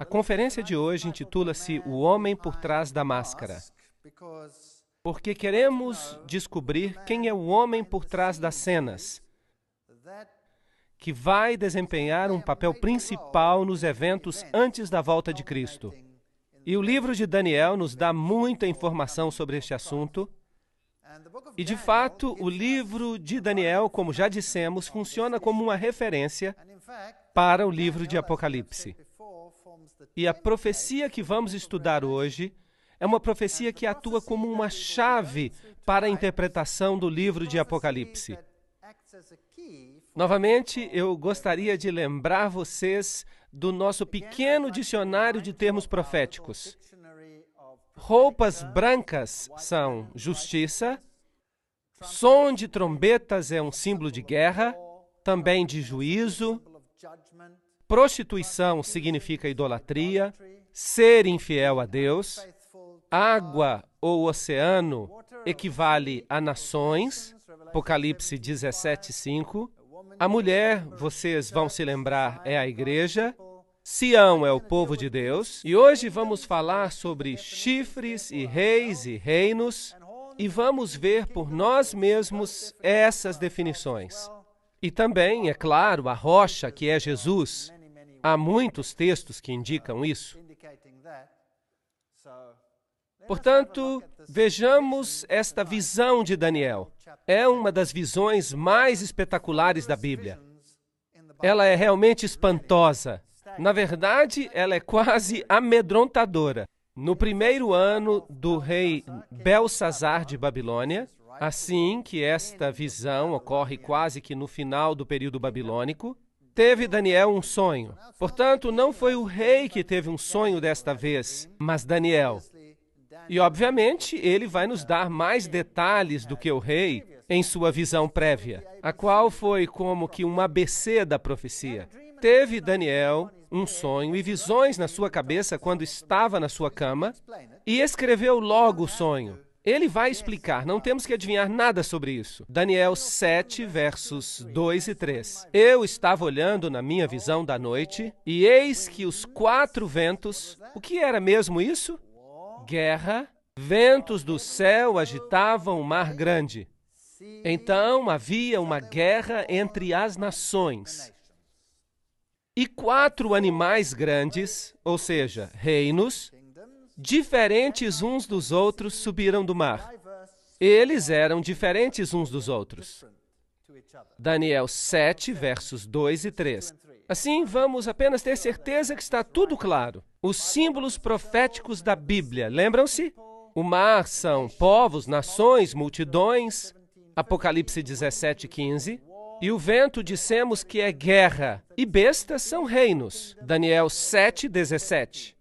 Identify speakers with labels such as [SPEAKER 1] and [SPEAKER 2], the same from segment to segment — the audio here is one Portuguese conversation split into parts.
[SPEAKER 1] conferência de hoje intitula-se O Homem por Trás da Máscara, porque queremos descobrir quem é o homem por trás das cenas, que vai desempenhar um papel principal nos eventos antes da volta de Cristo. E o livro de Daniel nos dá muita informação sobre este assunto. E, de fato, o livro de Daniel, como já dissemos, funciona como uma referência para o livro de Apocalipse. E a profecia que vamos estudar hoje é uma profecia que atua como uma chave para a interpretação do livro de Apocalipse. Novamente, eu gostaria de lembrar vocês do nosso pequeno dicionário de termos proféticos. Roupas brancas são justiça, som de trombetas é um símbolo de guerra, também de juízo, prostituição significa idolatria, ser infiel a Deus, água ou oceano equivale a nações, Apocalipse 17:5. A mulher, vocês vão se lembrar, é a igreja. Sião é o povo de Deus. E hoje vamos falar sobre chifres e reis e reinos. E vamos ver por nós mesmos essas definições. E também, é claro, a rocha, que é Jesus. Há muitos textos que indicam isso. Portanto, vejamos esta visão de Daniel. É uma das visões mais espetaculares da Bíblia. Ela é realmente espantosa. Na verdade, ela é quase amedrontadora. No primeiro ano do rei Belsazar de Babilônia, assim que esta visão ocorre quase que no final do período babilônico, teve Daniel um sonho. Portanto, não foi o rei que teve um sonho desta vez, mas Daniel. E, obviamente, ele vai nos dar mais detalhes do que o rei em sua visão prévia, a qual foi como que um ABC da profecia. Teve Daniel um sonho e visões na sua cabeça quando estava na sua cama e escreveu logo o sonho. Ele vai explicar, não temos que adivinhar nada sobre isso. Daniel 7, versos 2 e 3. Eu estava olhando na minha visão da noite e eis que os 4 ventos... O que era mesmo isso? Guerra, ventos do céu agitavam o mar grande. Então havia uma guerra entre as nações. E 4 animais grandes, ou seja, reinos, diferentes uns dos outros, subiram do mar. Eles eram diferentes uns dos outros. Daniel 7, versos 2 e 3. Assim, vamos apenas ter certeza que está tudo claro. Os símbolos proféticos da Bíblia, lembram-se? O mar são povos, nações, multidões, Apocalipse 17:15. E o vento dissemos que é guerra, e bestas são reinos, Daniel 7:17.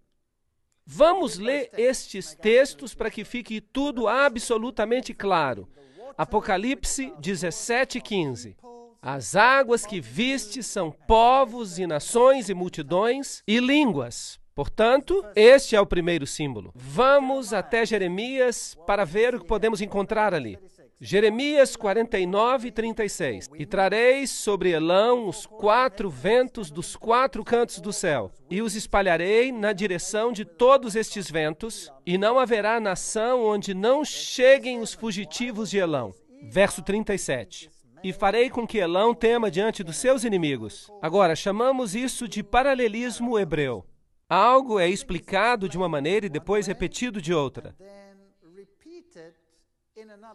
[SPEAKER 1] Vamos ler estes textos para que fique tudo absolutamente claro. Apocalipse 17:15. As águas que viste são povos e nações e multidões e línguas. Portanto, este é o primeiro símbolo. Vamos até Jeremias para ver o que podemos encontrar ali. Jeremias 49:36. E trareis sobre Elão os 4 ventos dos 4 cantos do céu, e os espalharei na direção de todos estes ventos, e não haverá nação onde não cheguem os fugitivos de Elão. Verso 37. E farei com que Elão tema diante dos seus inimigos. Agora, chamamos isso de paralelismo hebreu. Algo é explicado de uma maneira e depois repetido de outra.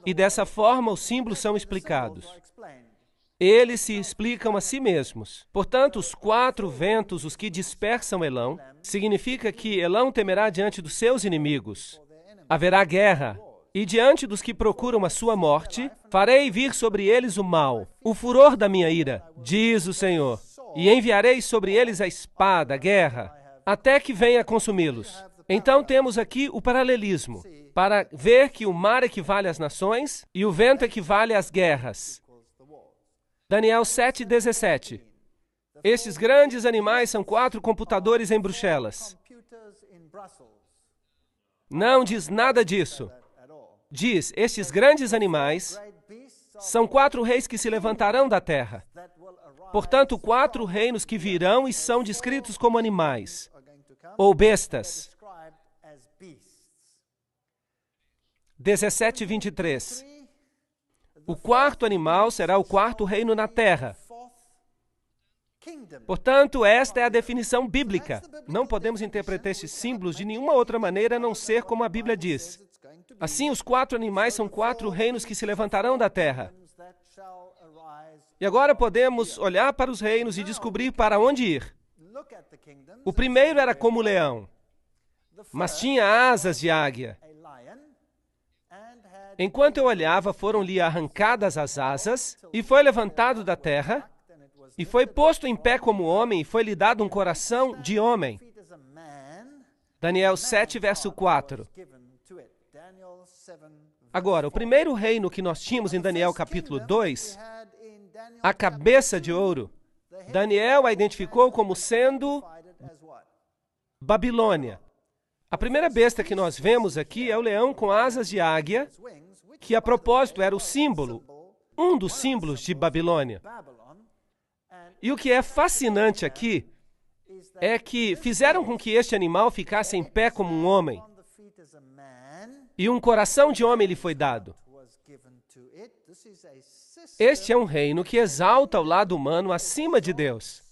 [SPEAKER 1] E dessa forma os símbolos são explicados. Eles se explicam a si mesmos. Portanto, os 4 ventos, os que dispersam Elão, significa que Elão temerá diante dos seus inimigos. Haverá guerra. E diante dos que procuram a sua morte, farei vir sobre eles o mal, o furor da minha ira, diz o Senhor. E enviarei sobre eles a espada, a guerra, até que venha consumi-los. Então temos aqui o paralelismo, para ver que o mar equivale às nações e o vento equivale às guerras. Daniel 7:17. Estes grandes animais são 4 computadores em Bruxelas. Não diz nada disso. Diz, estes grandes animais são 4 reis que se levantarão da terra. Portanto, 4 reinos que virão e são descritos como animais. ou bestas. 17:23. O quarto animal será o quarto reino na terra. Portanto, esta é a definição bíblica. Não podemos interpretar estes símbolos de nenhuma outra maneira a não ser como a Bíblia diz. Assim, os quatro animais são quatro reinos que se levantarão da terra. E agora podemos olhar para os reinos e descobrir para onde ir. O primeiro era como leão, mas tinha asas de águia. Enquanto eu olhava, foram-lhe arrancadas as asas, e foi levantado da terra, e foi posto em pé como homem, e foi-lhe dado um coração de homem. Daniel 7, verso 4. Agora, o primeiro reino que nós tínhamos em Daniel capítulo 2, a cabeça de ouro, Daniel a identificou como sendo Babilônia. A primeira besta que nós vemos aqui é o leão com asas de águia, que a propósito era o símbolo, um dos símbolos de Babilônia. E o que é fascinante aqui é que fizeram com que este animal ficasse em pé como um homem, e um coração de homem lhe foi dado. Este é um reino que exalta o lado humano acima de Deus.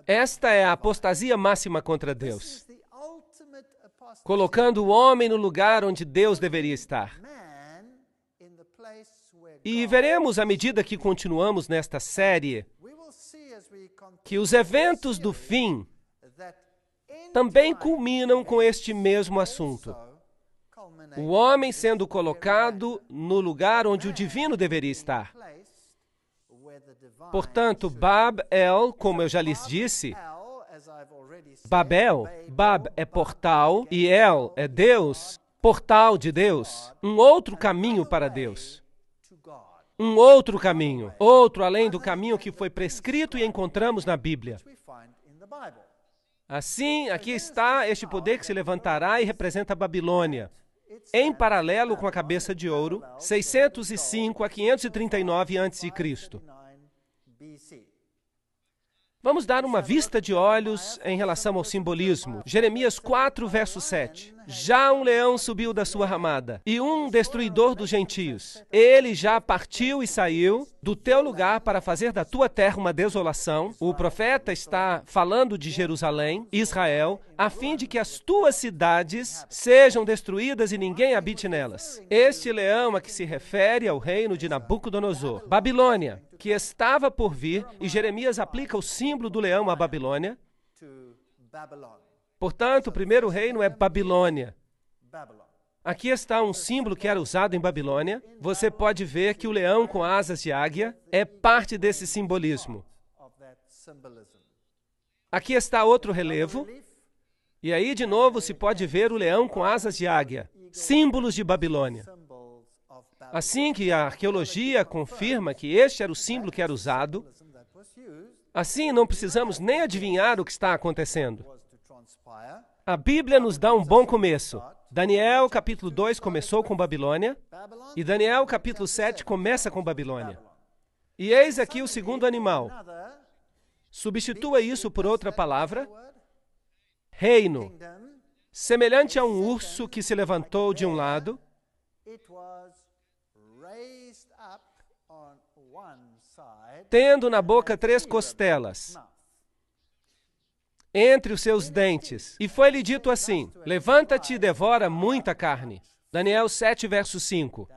[SPEAKER 1] Esta é a apostasia máxima contra Deus, colocando o homem no lugar onde Deus deveria estar. E veremos, à medida que continuamos nesta série, que os eventos do fim também culminam com este mesmo assunto. O homem sendo colocado no lugar onde o divino deveria estar. Portanto, Bab-El, como eu já lhes disse, Babel, Bab é portal e El é Deus, portal de Deus, um outro caminho para Deus. Um outro caminho, outro além do caminho que foi prescrito e encontramos na Bíblia. Assim, aqui está este poder que se levantará e representa a Babilônia, em paralelo com a cabeça de ouro, 605 a 539 a.C. Vamos dar uma vista de olhos em relação ao simbolismo. Jeremias 4, verso 7. Já um leão subiu da sua ramada, e um destruidor dos gentios. Ele já partiu e saiu do teu lugar para fazer da tua terra uma desolação. O profeta está falando de Jerusalém, Israel, a fim de que as tuas cidades sejam destruídas e ninguém habite nelas. Este leão a que se refere ao reino de Nabucodonosor. Babilônia, que estava por vir, e Jeremias aplica o símbolo do leão à Babilônia. Portanto, o primeiro reino é Babilônia. Aqui está um símbolo que era usado em Babilônia. Você pode ver que o leão com asas de águia é parte desse simbolismo. Aqui está outro relevo. E aí, de novo, se pode ver o leão com asas de águia. Símbolos de Babilônia. Assim que a arqueologia confirma que este era o símbolo que era usado, assim não precisamos nem adivinhar o que está acontecendo. A Bíblia nos dá um bom começo. Daniel, capítulo 2, começou com Babilônia, e Daniel, capítulo 7, começa com Babilônia. E eis aqui o segundo animal. Substitua isso por outra palavra, reino, semelhante a um urso que se levantou de um lado, tendo na boca 3 costelas, entre os seus dentes. E foi-lhe dito assim: levanta-te e devora muita carne. Daniel 7, verso 5.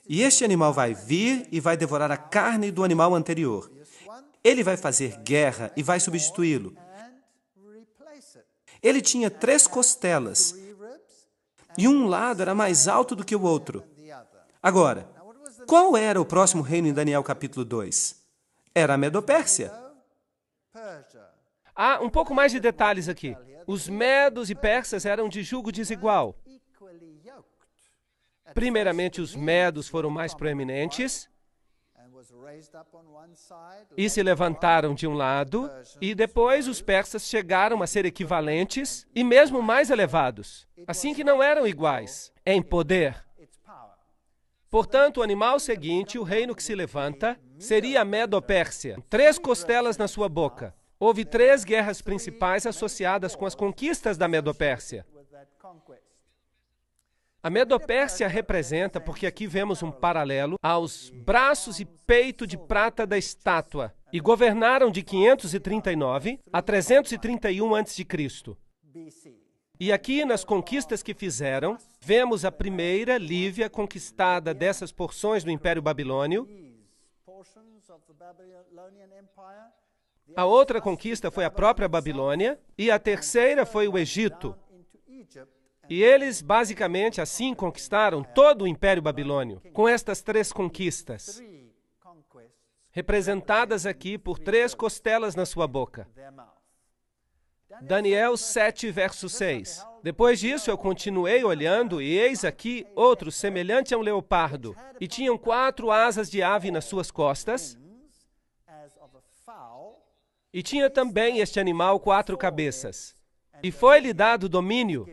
[SPEAKER 2] E este animal vai vir e vai devorar a carne do animal anterior. Ele vai fazer guerra e vai substituí-lo. Ele tinha 3 costelas, e um lado era mais alto do que o outro. Agora, qual era o próximo reino em Daniel capítulo 2? Era a Medopérsia.
[SPEAKER 1] Há um pouco mais de detalhes aqui. Os medos e persas eram de jugo desigual. Primeiramente, os medos foram mais proeminentes e se levantaram de um lado, e depois os persas chegaram a ser equivalentes e mesmo mais elevados, assim que não eram iguais em poder. Portanto, o animal seguinte, o reino que se levanta, seria a Medo-Pérsia. 3 costelas na sua boca. Houve 3 guerras principais associadas com as conquistas da Medo-Pérsia. A Medo-Pérsia representa, porque aqui vemos um paralelo, aos braços e peito de prata da estátua, e governaram de 539 a 331 a.C. E aqui, nas conquistas que fizeram, vemos a primeira, Lívia, conquistada dessas porções do Império Babilônio. A outra conquista foi a própria Babilônia, e a terceira foi o Egito. E eles, basicamente, assim conquistaram todo o Império Babilônio, com estas 3 conquistas, representadas aqui por 3 costelas na sua boca. Daniel 7, verso 6. Depois disso, eu continuei olhando, e eis aqui outro semelhante a um leopardo, e tinham 4 asas de ave nas suas costas, e tinha também este animal 4 cabeças, e foi-lhe dado domínio.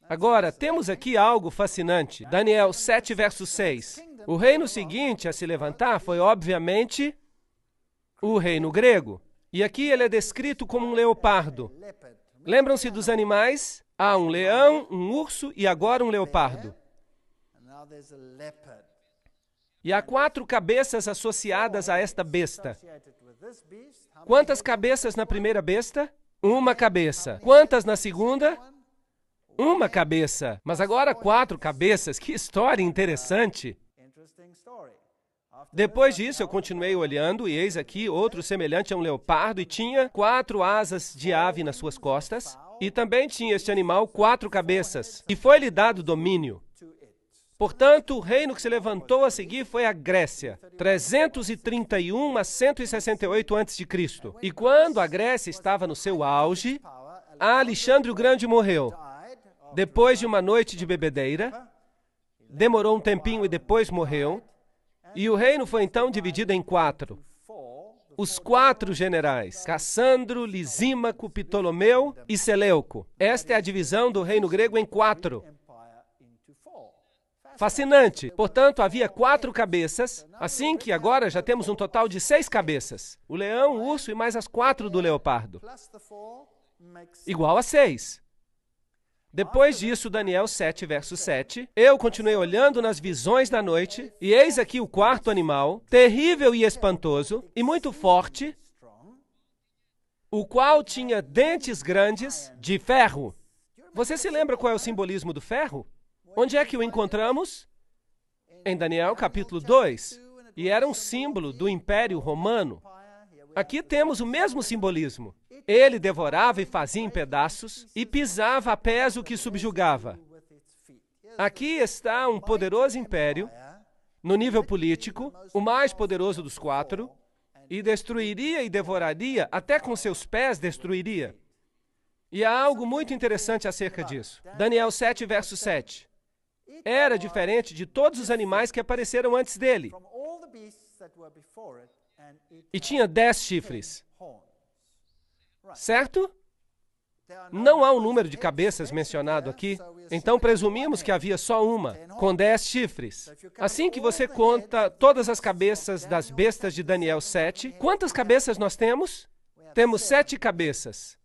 [SPEAKER 1] Agora, temos aqui algo fascinante. Daniel 7, verso 6. O reino seguinte a se levantar foi, obviamente, o reino grego. E aqui ele é descrito como um leopardo. Lembram-se dos animais? Há um leão, um urso e agora um leopardo. E há 4 cabeças associadas a esta besta. Quantas cabeças na primeira besta? 1 cabeça. Quantas na segunda? 1 cabeça. Mas agora 4 cabeças. Que história interessante. Depois disso, eu continuei olhando, e eis aqui outro semelhante a um leopardo, e tinha 4 asas de ave nas suas costas, e também tinha este animal 4 cabeças, e foi-lhe dado domínio. Portanto, o reino que se levantou a seguir foi a Grécia, 331 a 168 a.C. E quando a Grécia estava no seu auge, Alexandre o Grande morreu. Depois de uma noite de bebedeira, demorou um tempinho e depois morreu, e o reino foi então dividido em 4. Os 4 generais, Cassandro, Lisímaco, Ptolomeu e Seleuco. Esta é a divisão do reino grego em 4. Fascinante. Portanto, havia 4 cabeças, assim que agora já temos um total de 6 cabeças. O leão, o urso e mais as 4 do leopardo. Igual a 6. Depois disso, Daniel 7, verso 7, eu continuei olhando nas visões da noite, e eis aqui o 4º animal, terrível e espantoso, e muito forte, o qual tinha dentes grandes de ferro. Você se lembra qual é o simbolismo do ferro? Onde é que o encontramos? Em Daniel capítulo 2. E era um símbolo do Império Romano. Aqui temos o mesmo simbolismo. Ele devorava e fazia em pedaços e pisava a pés o que subjugava. Aqui está um poderoso império, no nível político, o mais poderoso dos 4, e destruiria e devoraria, até com seus pés destruiria. E há algo muito interessante acerca disso. Daniel 7, verso 7. Era diferente de todos os animais que apareceram antes dele. E tinha 10 chifres. Certo? Não há um número de cabeças mencionado aqui, então presumimos que havia só uma, com 10 chifres. Assim que você conta todas as cabeças das bestas de Daniel 7, quantas cabeças nós temos? Temos 7 cabeças.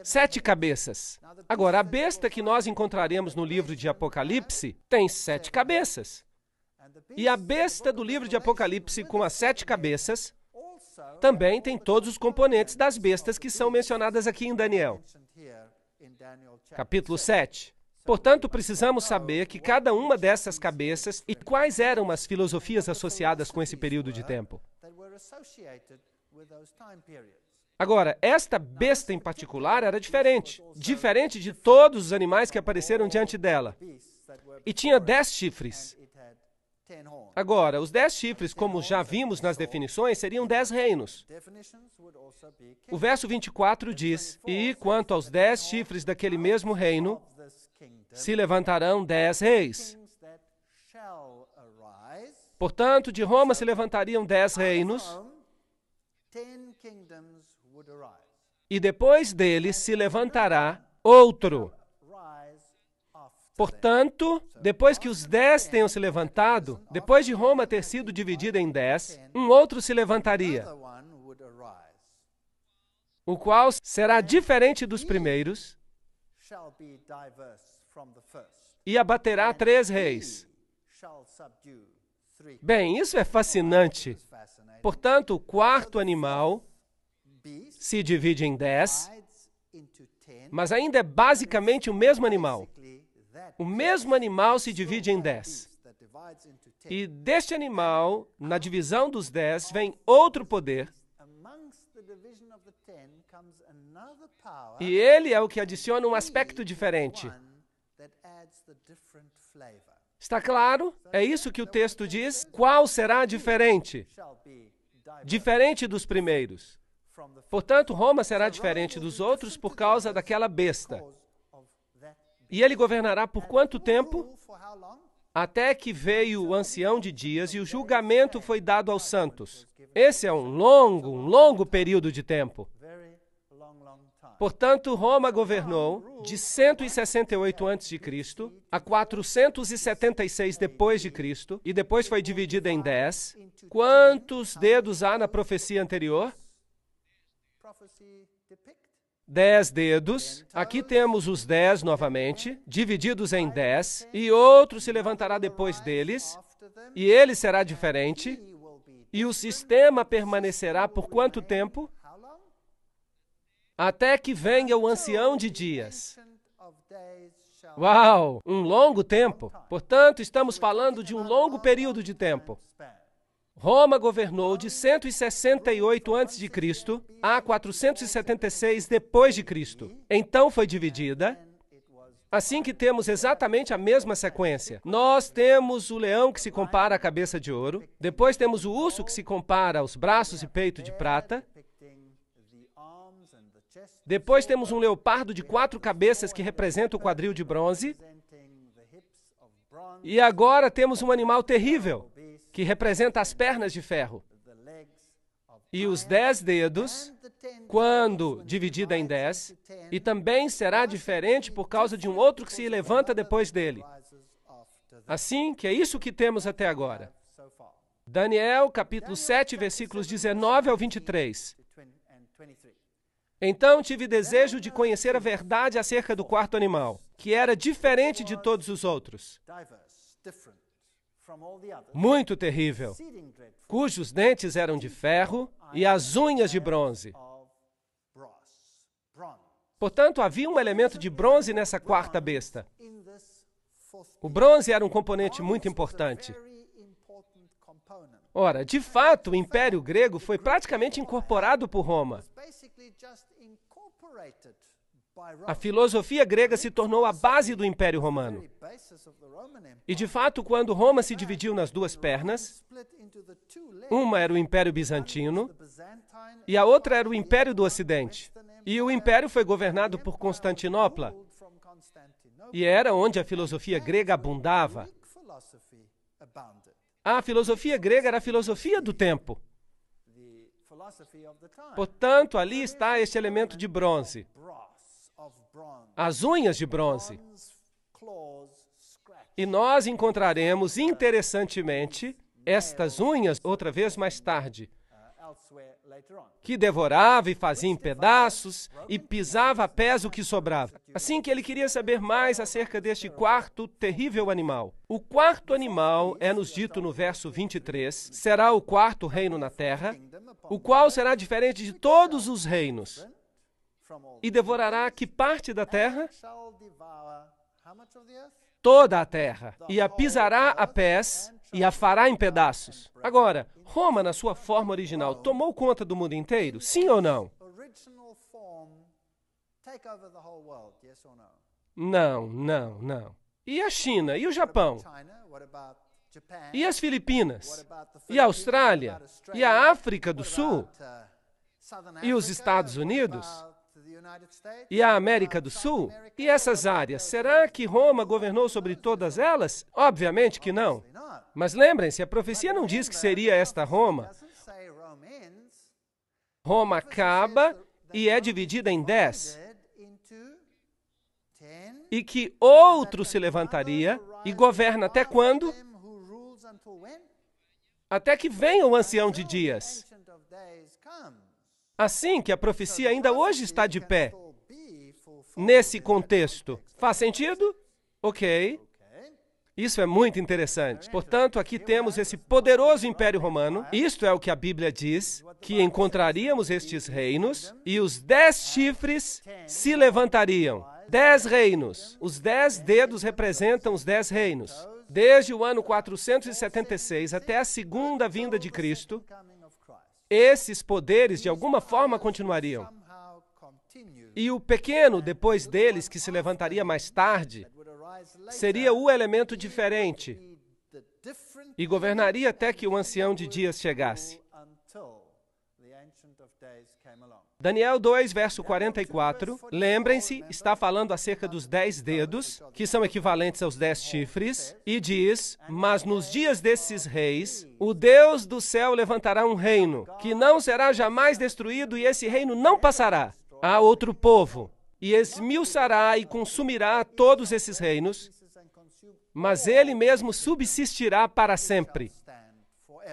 [SPEAKER 1] 7 cabeças. Agora, a besta que nós encontraremos no livro de Apocalipse tem 7 cabeças. E a besta do livro de Apocalipse com as 7 cabeças também tem todos os componentes das bestas que são mencionadas aqui em Daniel. Capítulo 7. Portanto, precisamos saber que cada uma dessas cabeças e quais eram as filosofias associadas com esse período de tempo. Agora, esta besta em particular era diferente de todos os animais que apareceram diante dela. E tinha 10 chifres. Agora, os 10 chifres, como já vimos nas definições, seriam 10 reinos. O verso 24 diz, e quanto aos 10 chifres daquele mesmo reino, se levantarão 10 reis. Portanto, de Roma se levantariam 10 reinos, e depois dele se levantará outro. Portanto, depois que os 10 tenham se levantado, depois de Roma ter sido dividida em 10, um outro se levantaria, o qual será diferente dos primeiros e abaterá 3 reis. Bem, isso é fascinante. Portanto, o quarto animal se divide em 10, mas ainda é basicamente o mesmo animal. O mesmo animal se divide em 10. E deste animal, na divisão dos 10, vem outro poder. E ele é o que adiciona um aspecto diferente. Está claro? É isso que o texto diz. Qual será diferente? Diferente dos primeiros. Portanto, Roma será diferente dos outros por causa daquela besta. E ele governará por quanto tempo? Até que veio o ancião de dias e o julgamento foi dado aos santos. Esse é um longo período de tempo. Portanto, Roma governou de 168 a.C. a 476 depois de Cristo, e depois foi dividida em 10. Quantos dedos há na profecia anterior? 10 dedos. Aqui temos os 10 novamente, divididos em 10, e outro se levantará depois deles, e ele será diferente, e o sistema permanecerá por quanto tempo? Até que venha o ancião de dias. Uau! Um longo tempo. Portanto, estamos falando de um longo período de tempo. Roma governou de 168 a.C. a 476 depois de Cristo. Então foi dividida. Assim que temos exatamente a mesma sequência. Nós temos o leão que se compara à cabeça de ouro. Depois temos o urso que se compara aos braços e peito de prata. Depois temos um leopardo de 4 cabeças que representa o quadril de bronze. E agora temos um animal terrível, que representa as pernas de ferro. E os 10 dedos, quando dividida em 10, e também será diferente por causa de um outro que se levanta depois dele. Assim que é isso que temos até agora. Daniel, capítulo 7, versículos 19 ao 23. Então tive desejo de conhecer a verdade acerca do quarto animal, que era diferente de todos os outros. Muito terrível, cujos dentes eram de ferro e as unhas de bronze. Portanto, havia um elemento de bronze nessa quarta besta. O bronze era um componente muito importante. Ora, de fato, o Império Grego foi praticamente incorporado por Roma. A filosofia grega se tornou a base do Império Romano. E, de fato, quando Roma se dividiu nas duas pernas, uma era o Império Bizantino e a outra era o Império do Ocidente. E o Império foi governado por Constantinopla. E era onde a filosofia grega abundava. A filosofia grega era a filosofia do tempo. Portanto, ali está este elemento de bronze. As unhas de bronze. E nós encontraremos, interessantemente, estas unhas outra vez mais tarde, que devorava e fazia em pedaços e pisava a pés o que sobrava. Assim que ele queria saber mais acerca deste quarto terrível animal. O quarto animal, é-nos dito no verso 23, será o quarto reino na terra, o qual será diferente de todos os reinos, e devorará que parte da terra? Toda a terra, e a pisará a pés e a fará em pedaços. Agora, Roma, na sua forma original, tomou conta do mundo inteiro? Sim ou não? Não. E a China? E o Japão? E as Filipinas? E a Austrália? E a África do Sul? E os Estados Unidos? E a América do Sul? E essas áreas? Será que Roma governou sobre todas elas? Obviamente que não. Mas lembrem-se, a profecia não diz que seria esta Roma. Roma acaba e é dividida em 10. e que outro se levantaria e governa até quando? Até que venha o ancião de dias. Assim que a profecia ainda hoje está de pé. Nesse contexto. Faz sentido? Ok. Isso é muito interessante. Portanto, aqui temos esse poderoso Império Romano. Isto é o que a Bíblia diz, que encontraríamos estes reinos e os 10 chifres se levantariam. 10 reinos. Os 10 dedos representam os 10 reinos. Desde o ano 476 até a segunda vinda de Cristo, esses poderes de alguma forma continuariam. E o pequeno, depois deles, que se levantaria mais tarde, seria o elemento diferente e governaria até que o ancião de dias chegasse. Daniel 2, verso 44, lembrem-se, está falando acerca dos 10 dedos, que são equivalentes aos 10 chifres, e diz, mas nos dias desses reis, o Deus do céu levantará um reino, que não será jamais destruído, e esse reino não passará a outro povo, e esmiuçará e consumirá todos esses reinos, mas ele mesmo subsistirá para sempre.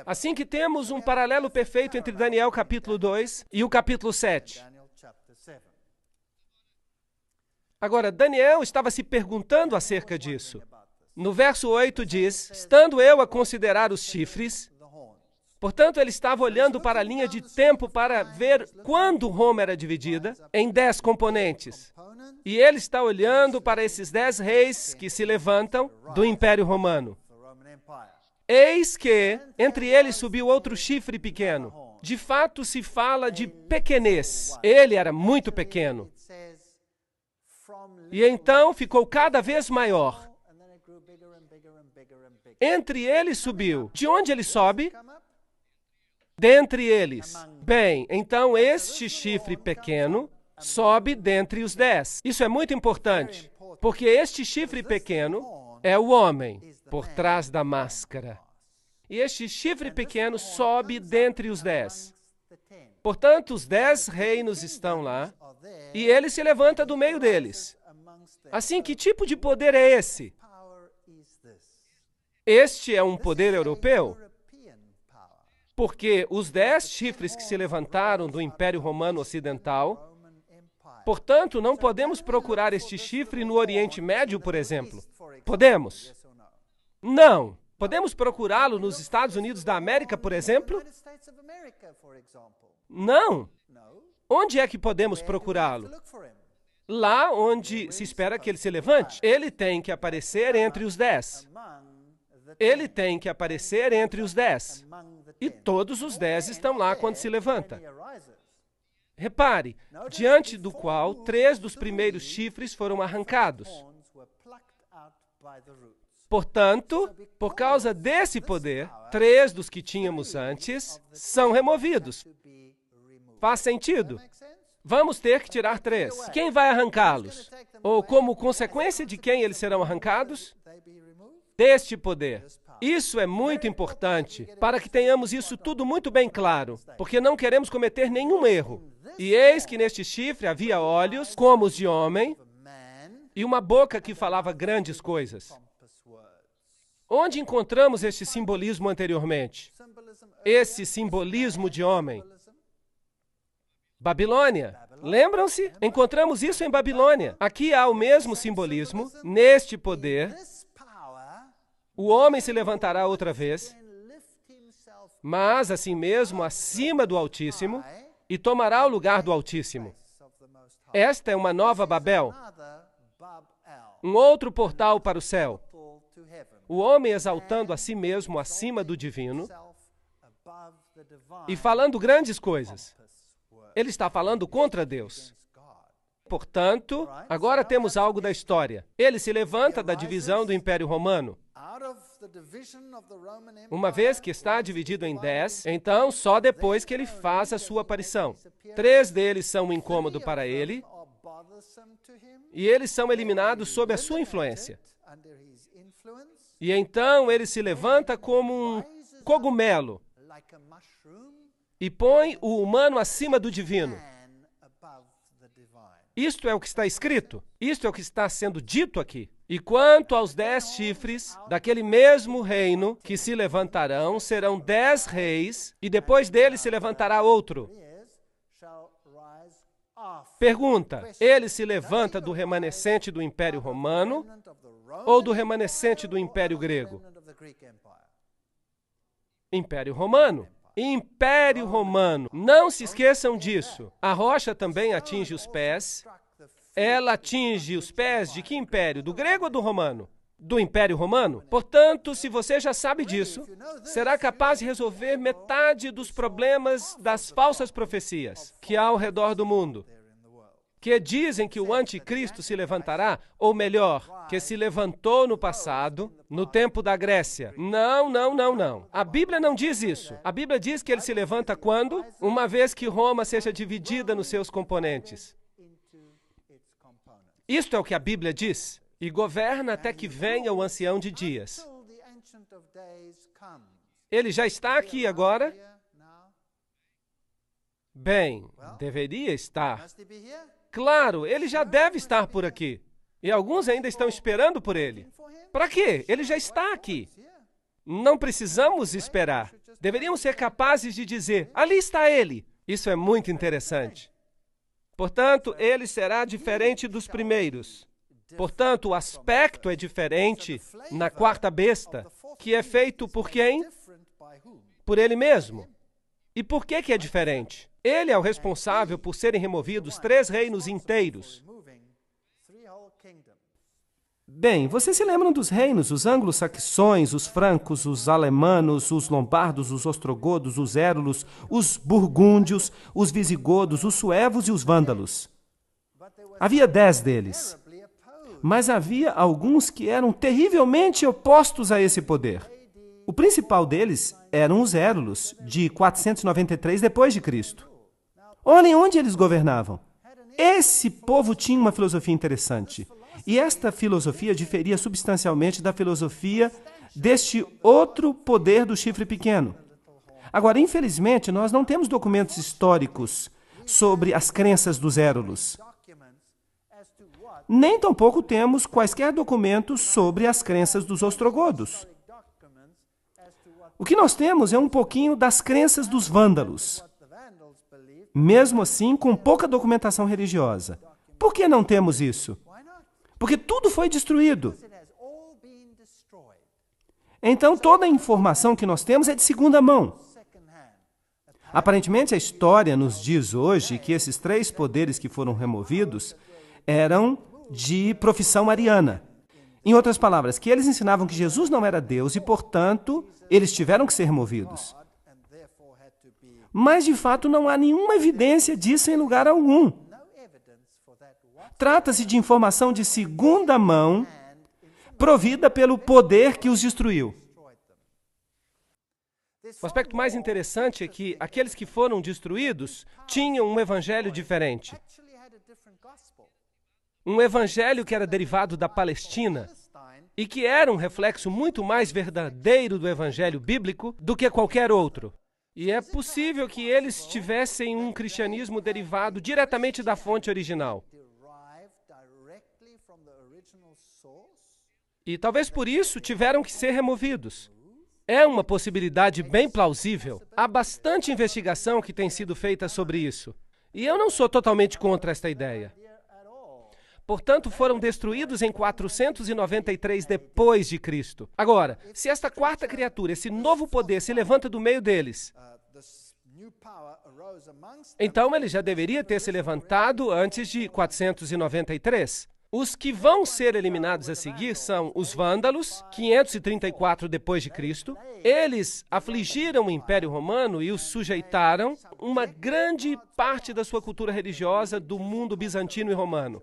[SPEAKER 1] Assim que temos um paralelo perfeito entre Daniel capítulo 2 e o capítulo 7. Agora, Daniel estava se perguntando acerca disso. No verso 8 diz, estando eu a considerar os chifres, portanto, ele estava olhando para a linha de tempo para ver quando Roma era dividida em 10 componentes. E ele está olhando para esses 10 reis que se levantam do Império Romano. Eis que entre eles subiu outro chifre pequeno. De fato, se fala de pequenez. Ele era muito pequeno. E então ficou cada vez maior. Entre eles subiu. De onde ele sobe? Dentre eles. Bem, então este chifre pequeno sobe dentre os 10. Isso é muito importante, porque este chifre pequeno é o homem por trás da máscara. E este chifre pequeno sobe dentre os 10. Portanto, os 10 reinos estão lá, e ele se levanta do meio deles. Assim, que tipo de poder é esse? Este é um poder europeu? Porque os 10 chifres que se levantaram do Império Romano Ocidental, portanto, não podemos procurar este chifre no Oriente Médio, por exemplo. Podemos? Não. Podemos procurá-lo nos Estados Unidos da América, por exemplo? Não. Onde é que podemos procurá-lo? Lá onde se espera que ele se levante. Ele tem que aparecer entre os 10. Ele tem que aparecer entre os 10. E todos os 10 estão lá quando se levanta. Repare, diante do qual 3 dos primeiros chifres foram arrancados. Portanto, por causa desse poder, 3 dos que tínhamos antes são removidos. Faz sentido? Vamos ter que tirar 3. Quem vai arrancá-los? Ou como consequência de quem eles serão arrancados? Deste poder. Isso é muito importante para que tenhamos isso tudo muito bem claro, porque não queremos cometer nenhum erro. E eis que neste chifre havia olhos como os de homem e uma boca que falava grandes coisas. Onde encontramos este simbolismo anteriormente? Esse simbolismo de homem. Babilônia. Lembram-se? Encontramos isso em Babilônia. Aqui há o mesmo simbolismo, neste poder. O homem se levantará outra vez, mas assim mesmo acima do Altíssimo, e tomará o lugar do Altíssimo. Esta é uma nova Babel, um outro portal para o céu. O homem exaltando a si mesmo acima do divino e falando grandes coisas. Ele está falando contra Deus. Portanto, agora temos algo da história. Ele se levanta da divisão do Império Romano. Uma vez que está dividido em 10, então só depois que ele faz a sua aparição. 3 deles são um incômodo para ele, e eles são eliminados sob a sua influência. E então ele se levanta como um cogumelo e põe o humano acima do divino. Isto é o que está escrito. Isto é o que está sendo dito aqui. E quanto aos 10 chifres, daquele mesmo reino que se levantarão, serão 10 reis, e depois dele se levantará outro. Pergunta, ele se levanta do remanescente do Império Romano ou do remanescente do Império Grego? Império Romano. Império Romano. Não se esqueçam disso. A rocha também atinge os pés. Ela atinge os pés de que império? Do grego ou do romano? Do Império Romano? Portanto, se você já sabe disso, será capaz de resolver metade dos problemas das falsas profecias que há ao redor do mundo, que dizem que o anticristo se levantará, ou melhor, que se levantou no passado, no tempo da Grécia. Não, não, não, não. A Bíblia não diz isso. A Bíblia diz que ele se levanta quando? Uma vez que Roma seja dividida nos seus componentes. Isto é o que a Bíblia diz. E governa até que venha o ancião de dias. Ele já está aqui agora? Bem, deveria estar. Claro, ele já deve estar por aqui. E alguns ainda estão esperando por ele. Para quê? Ele já está aqui. Não precisamos esperar. Deveríamos ser capazes de dizer, ali está ele. Isso é muito interessante. Portanto, ele será diferente dos primeiros. Portanto, o aspecto é diferente na quarta besta, que é feito por quem? Por ele mesmo. E por que é diferente? Ele é o responsável por serem removidos 3 reinos inteiros.
[SPEAKER 2] Bem, vocês se lembram dos reinos, os anglo-saxões, os francos, os alemanos, os lombardos, os ostrogodos, os érulos, os burgúndios, os visigodos, os suevos e os vândalos. Havia 10 deles. Mas havia alguns que eram terrivelmente opostos a esse poder. O principal deles eram os érulos, de 493 depois de Cristo. Olhem onde eles governavam. Esse povo tinha uma filosofia interessante. E esta filosofia diferia substancialmente da filosofia deste outro poder do chifre pequeno. Agora, infelizmente, nós não temos documentos históricos sobre as crenças dos érulos. Nem tampouco temos quaisquer documentos sobre as crenças dos ostrogodos. O que nós temos é um pouquinho das crenças dos vândalos. Mesmo assim, com pouca documentação religiosa. Por que não temos isso? Porque tudo foi destruído. Então, toda a informação que nós temos é de segunda mão. Aparentemente, a história nos diz hoje que esses 3 poderes que foram removidos eram de profissão ariana. Em outras palavras, que eles ensinavam que Jesus não era Deus e, portanto, eles tiveram que ser removidos. Mas, de fato, não há nenhuma evidência disso em lugar algum. Trata-se de informação de segunda mão, provida pelo poder que os destruiu.
[SPEAKER 1] O aspecto mais interessante é que aqueles que foram destruídos tinham um evangelho diferente. Um evangelho que era derivado da Palestina e que era um reflexo muito mais verdadeiro do evangelho bíblico do que qualquer outro. E é possível que eles tivessem um cristianismo derivado diretamente da fonte original. E talvez por isso tiveram que ser removidos. É uma possibilidade bem plausível. Há bastante investigação que tem sido feita sobre isso. E eu não sou totalmente contra esta ideia. Portanto, foram destruídos em 493 depois de Cristo. Agora, se esta quarta criatura, esse novo poder, se levanta do meio deles, então ele já deveria ter se levantado antes de 493. Os que vão ser eliminados a seguir são os vândalos, 534 depois de Cristo. Eles afligiram o Império Romano e os sujeitaram uma grande parte da sua cultura religiosa do mundo bizantino e romano.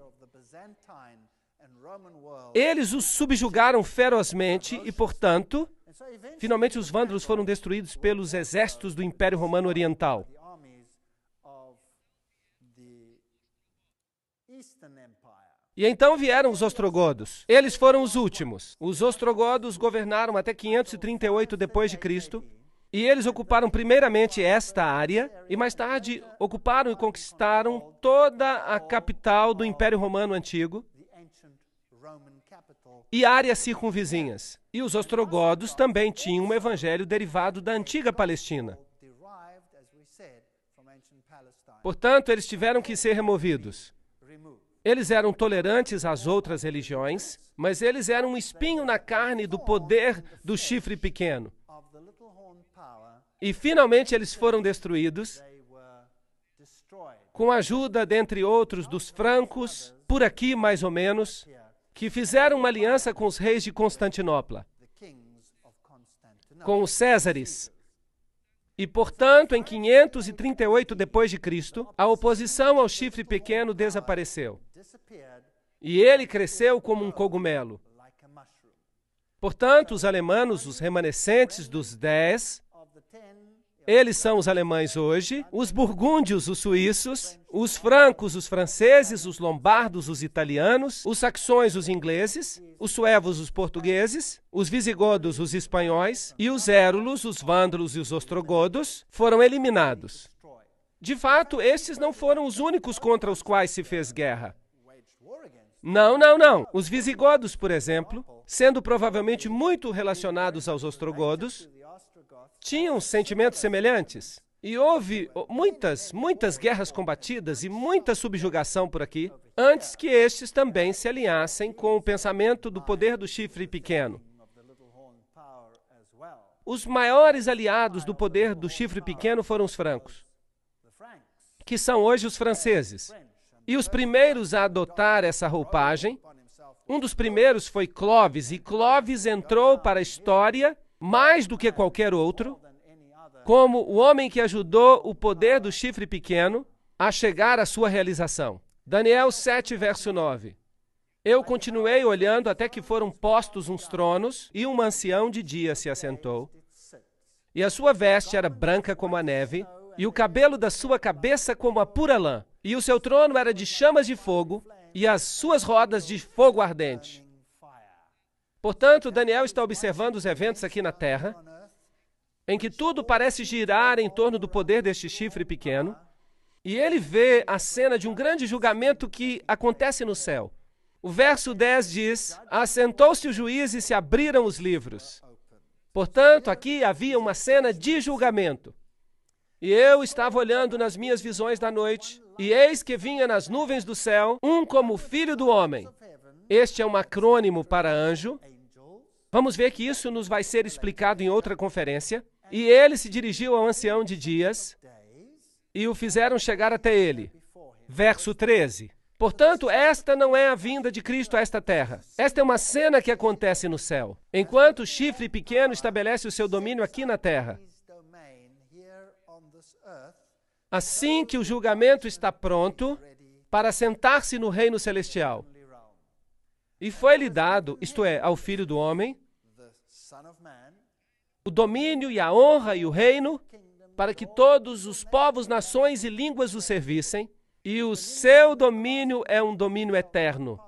[SPEAKER 1] Eles os subjugaram ferozmente e, portanto, finalmente os vândalos foram destruídos pelos exércitos do Império Romano Oriental. E então vieram os ostrogodos. Eles foram os últimos. Os ostrogodos governaram até 538 depois de Cristo E eles ocuparam primeiramente esta área, e mais tarde ocuparam e conquistaram toda a capital do Império Romano Antigo e áreas circunvizinhas. E os ostrogodos também tinham um evangelho derivado da antiga Palestina. Portanto, eles tiveram que ser removidos. Eles eram tolerantes às outras religiões, mas eles eram um espinho na carne do poder do chifre pequeno. E finalmente eles foram destruídos com a ajuda, dentre outros, dos francos, por aqui mais ou menos, que fizeram uma aliança com os reis de Constantinopla, com os Césares. E, portanto, em 538 d.C., a oposição ao chifre pequeno desapareceu. E ele cresceu como um cogumelo. Portanto, os alemanos, os remanescentes dos 10, eles são os alemães hoje, os burgúndios, os suíços, os francos, os franceses, os lombardos, os italianos, os saxões, os ingleses, os suevos, os portugueses, os visigodos, os espanhóis, e os érulos, os vândalos e os ostrogodos foram eliminados. De fato, estes não foram os únicos contra os quais se fez guerra. Não. Os visigodos, por exemplo, sendo provavelmente muito relacionados aos ostrogodos, tinham sentimentos semelhantes. E houve muitas guerras combatidas e muita subjugação por aqui, antes que estes também se alinhassem com o pensamento do poder do chifre pequeno. Os maiores aliados do poder do chifre pequeno foram os francos, que são hoje os franceses. E os primeiros a adotar essa roupagem, um dos primeiros foi Clovis, e Clovis entrou para a história mais do que qualquer outro, como o homem que ajudou o poder do chifre pequeno a chegar à sua realização. Daniel 7, verso 9. Eu continuei olhando até que foram postos uns tronos, e um ancião de dia se assentou, e a sua veste era branca como a neve, e o cabelo da sua cabeça como a pura lã, e o seu trono era de chamas de fogo, e as suas rodas de fogo ardente. Portanto, Daniel está observando os eventos aqui na Terra, em que tudo parece girar em torno do poder deste chifre pequeno, e ele vê a cena de um grande julgamento que acontece no céu. O verso 10 diz: assentou-se o juiz e se abriram os livros. Portanto, aqui havia uma cena de julgamento. E eu estava olhando nas minhas visões da noite, e eis que vinha nas nuvens do céu um como o Filho do Homem. Este é um acrônimo para anjo. Vamos ver que isso nos vai ser explicado em outra conferência. E ele se dirigiu ao ancião de dias e o fizeram chegar até ele. Verso 13. Portanto, esta não é a vinda de Cristo a esta terra. Esta é uma cena que acontece no céu, enquanto o chifre pequeno estabelece o seu domínio aqui na terra. Assim que o julgamento está pronto para sentar-se no reino celestial. E foi-lhe dado, isto é, ao Filho do Homem, o domínio e a honra e o reino, para que todos os povos, nações e línguas o servissem, e o seu domínio é um domínio eterno,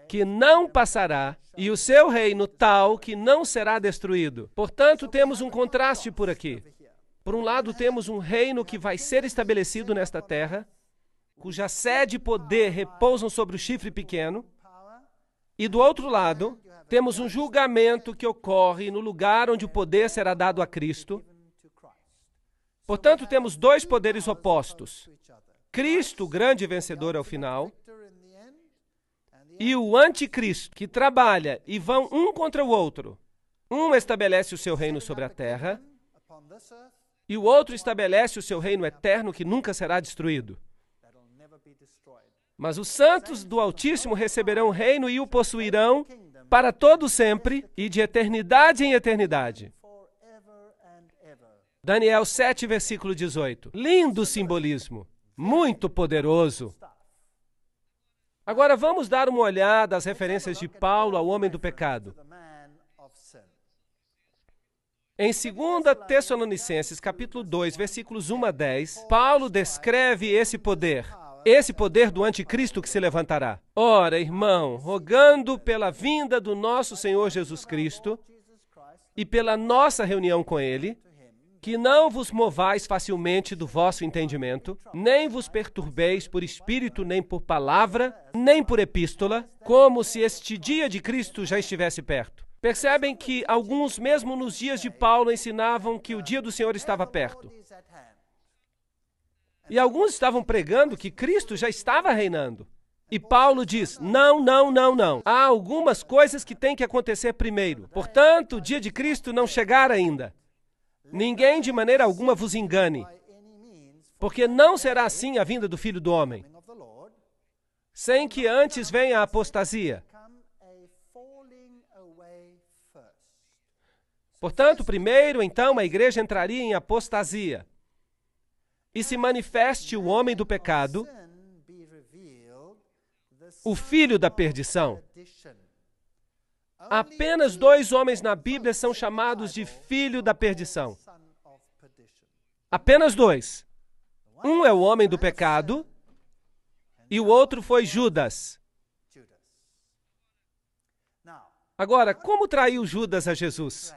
[SPEAKER 1] que não passará, e o seu reino tal que não será destruído. Portanto, temos um contraste por aqui. Por um lado, temos um reino que vai ser estabelecido nesta terra, cuja sede e poder repousam sobre o chifre pequeno, e do outro lado, temos um julgamento que ocorre no lugar onde o poder será dado a Cristo. Portanto, temos dois poderes opostos. Cristo, o grande vencedor ao final, e o anticristo, que trabalha e vão um contra o outro. Um estabelece o seu reino sobre a terra, e o outro estabelece o seu reino eterno que nunca será destruído. Mas os santos do Altíssimo receberão o reino e o possuirão para todo sempre e de eternidade em eternidade. Daniel 7, versículo 18. Lindo simbolismo, muito poderoso. Agora vamos dar uma olhada às referências de Paulo ao homem do pecado. Em 2 Tessalonicenses, capítulo 2, versículos 1 a 10, Paulo descreve esse poder do anticristo que se levantará. Ora, irmão, rogando pela vinda do nosso Senhor Jesus Cristo e pela nossa reunião com Ele, que não vos movais facilmente do vosso entendimento, nem vos perturbeis por espírito, nem por palavra, nem por epístola, como se este dia de Cristo já estivesse perto. Percebem que alguns, mesmo nos dias de Paulo, ensinavam que o dia do Senhor estava perto. E alguns estavam pregando que Cristo já estava reinando. E Paulo diz, não, não, não, não. Há algumas coisas que têm que acontecer primeiro. Portanto, o dia de Cristo não chegar ainda. Ninguém de maneira alguma vos engane, porque não será assim a vinda do Filho do Homem, sem que antes venha a apostasia. Portanto, primeiro, então, a igreja entraria em apostasia e se manifeste o homem do pecado, o filho da perdição. Apenas 2 homens na Bíblia são chamados de filho da perdição. Apenas 2. Um é o homem do pecado e o outro foi Judas. Agora, como traiu Judas a Jesus?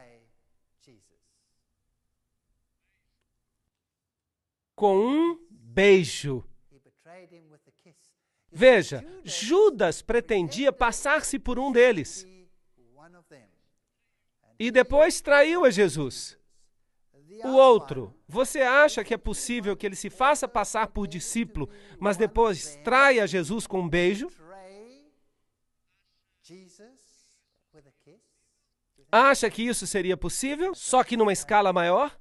[SPEAKER 1] Com um beijo. Veja, Judas pretendia passar-se por um deles. E depois traiu a Jesus. O outro, você acha que é possível que ele se faça passar por discípulo, mas depois traia Jesus com um beijo? Acha que isso seria possível, só que numa escala maior?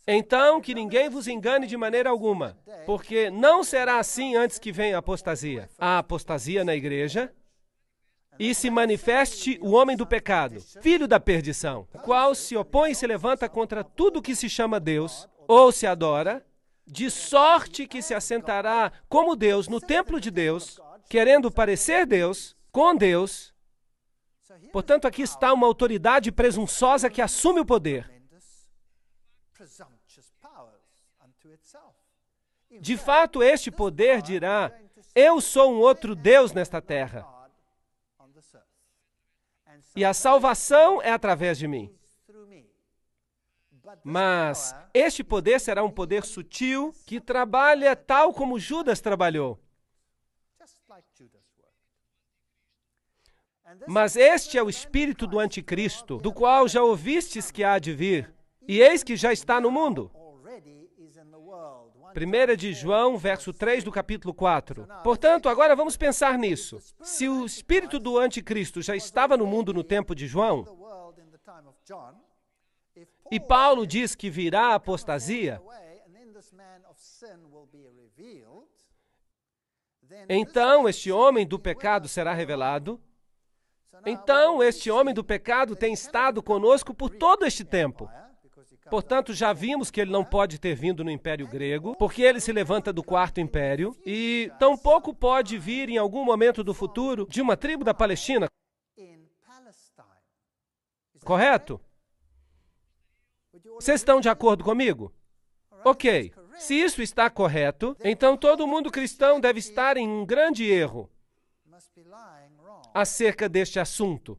[SPEAKER 1] Então, que ninguém vos engane de maneira alguma, porque não será assim antes que venha a apostasia. A apostasia na igreja, e se manifeste o homem do pecado, filho da perdição, o qual se opõe e se levanta contra tudo que se chama Deus, ou se adora, de sorte que se assentará como Deus no templo de Deus, querendo parecer Deus, com Deus. Portanto, aqui está uma autoridade presunçosa que assume o poder. De fato, este poder dirá, eu sou um outro Deus nesta terra. E a salvação é através de mim. Mas este poder será um poder sutil que trabalha tal como Judas trabalhou. Mas este é o espírito do anticristo, do qual já ouvistes que há de vir, e eis que já está no mundo. 1 de João, verso 3 do capítulo 4. Portanto, agora vamos pensar nisso. Se o espírito do anticristo já estava no mundo no tempo de João, e Paulo diz que virá a apostasia, então este homem do pecado será revelado. Então, este homem do pecado tem estado conosco por todo este tempo. Portanto, já vimos que ele não pode ter vindo no Império Grego, porque ele se levanta do 4º Império, e tampouco pode vir em algum momento do futuro de uma tribo da Palestina. Correto? Vocês estão de acordo comigo? Ok. Se isso está correto, então todo mundo cristão deve estar em um grande erro acerca deste assunto.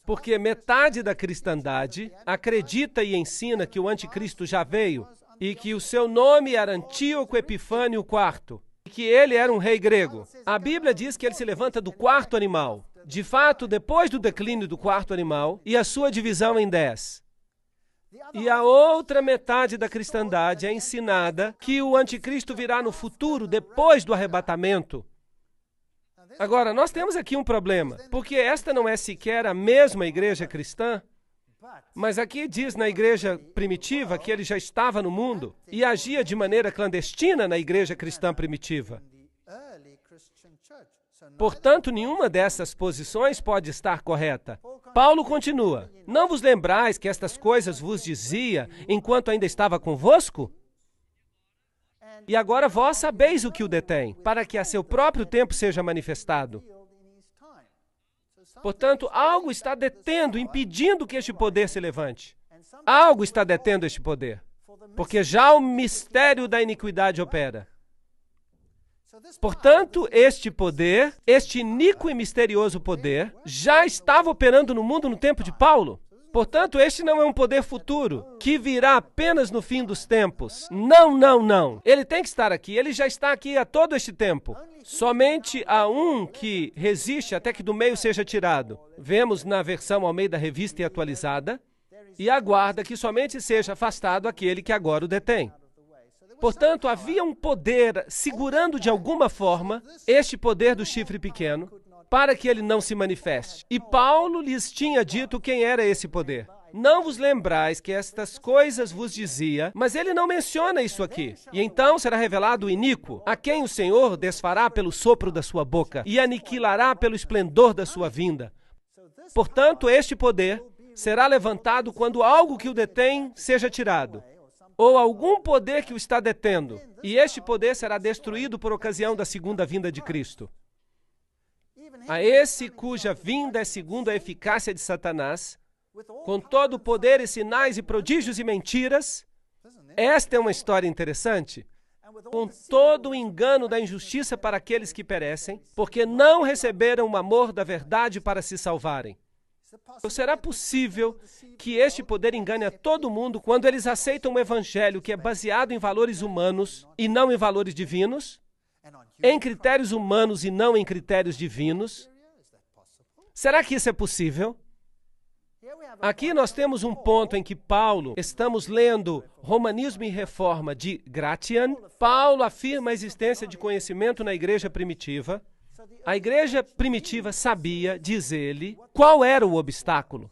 [SPEAKER 1] Porque metade da cristandade acredita e ensina que o anticristo já veio e que o seu nome era Antíoco Epifânio IV e que ele era um rei grego. A Bíblia diz que ele se levanta do 4º animal. De fato, depois do declínio do 4º animal e a sua divisão em 10. E a outra metade da cristandade é ensinada que o anticristo virá no futuro, depois do arrebatamento. Agora, nós temos aqui um problema, porque esta não é sequer a mesma igreja cristã, mas aqui diz na igreja primitiva que ele já estava no mundo e agia de maneira clandestina na igreja cristã primitiva. Portanto, nenhuma dessas posições pode estar correta. Paulo continua, não vos lembrais que estas coisas vos dizia enquanto ainda estava convosco? E agora vós sabeis o que o detém, para que a seu próprio tempo seja manifestado. Portanto, algo está detendo, impedindo que este poder se levante. Algo está detendo este poder, porque já o mistério da iniquidade opera. Portanto, este poder, este iníquo e misterioso poder, já estava operando no mundo no tempo de Paulo. Portanto, este não é um poder futuro, que virá apenas no fim dos tempos. Não, não, não. Ele tem que estar aqui. Ele já está aqui há todo este tempo. Somente há um que resiste até que do meio seja tirado. Vemos na versão Almeida Revista e Atualizada. E aguarda que somente seja afastado aquele que agora o detém. Portanto, havia um poder segurando de alguma forma este poder do chifre pequeno, para que ele não se manifeste. E Paulo lhes tinha dito quem era esse poder. Não vos lembrais que estas coisas vos dizia, mas ele não menciona isso aqui. E então será revelado o iníquo, a quem o Senhor desfará pelo sopro da sua boca e aniquilará pelo esplendor da sua vinda. Portanto, este poder será levantado quando algo que o detém seja tirado, ou algum poder que o está detendo, e este poder será destruído por ocasião da segunda vinda de Cristo. A esse cuja vinda é segundo a eficácia de Satanás, com todo o poder e sinais e prodígios e mentiras. Esta é uma história interessante. Com todo o engano da injustiça para aqueles que perecem, porque não receberam o amor da verdade para se salvarem. Será possível que este poder engane a todo mundo quando eles aceitam um evangelho que é baseado em valores humanos e não em valores divinos? Em critérios humanos e não em critérios divinos? Será que isso é possível? Aqui nós temos um ponto em que Paulo, estamos lendo Romanismo e Reforma de Gratian. Paulo afirma a existência de conhecimento na igreja primitiva. A igreja primitiva sabia, diz ele, qual era o obstáculo.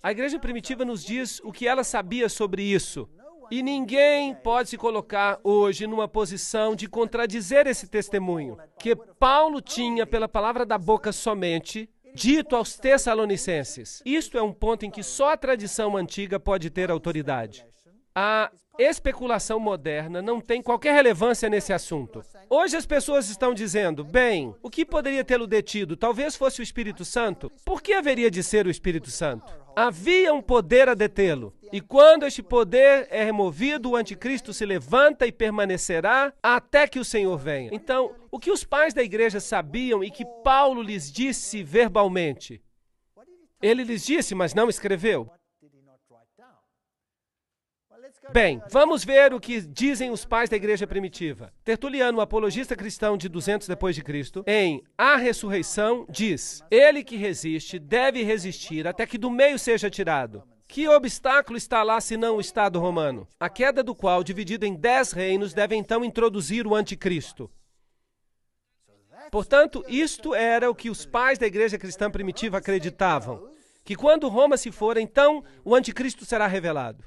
[SPEAKER 1] A igreja primitiva nos diz o que ela sabia sobre isso. E ninguém pode se colocar hoje numa posição de contradizer esse testemunho, que Paulo tinha pela palavra da boca somente, dito aos Tessalonicenses. Isto é um ponto em que só a tradição antiga pode ter autoridade. A especulação moderna não tem qualquer relevância nesse assunto. Hoje as pessoas estão dizendo, bem, o que poderia tê-lo detido? Talvez fosse o Espírito Santo. Por que haveria de ser o Espírito Santo? Havia um poder a detê-lo. E quando este poder é removido, o anticristo se levanta e permanecerá até que o Senhor venha. Então, o que os pais da igreja sabiam e que Paulo lhes disse verbalmente? Ele lhes disse, mas não escreveu. Bem, vamos ver o que dizem os pais da igreja primitiva. Tertuliano, o apologista cristão de 200 depois de Cristo, em A Ressurreição, diz: ele que resiste deve resistir até que do meio seja tirado. Que obstáculo está lá senão o Estado romano? A queda do qual, dividido em 10 reinos, deve então introduzir o anticristo. Portanto, isto era o que os pais da igreja cristã primitiva acreditavam, que quando Roma se for, então o anticristo será revelado.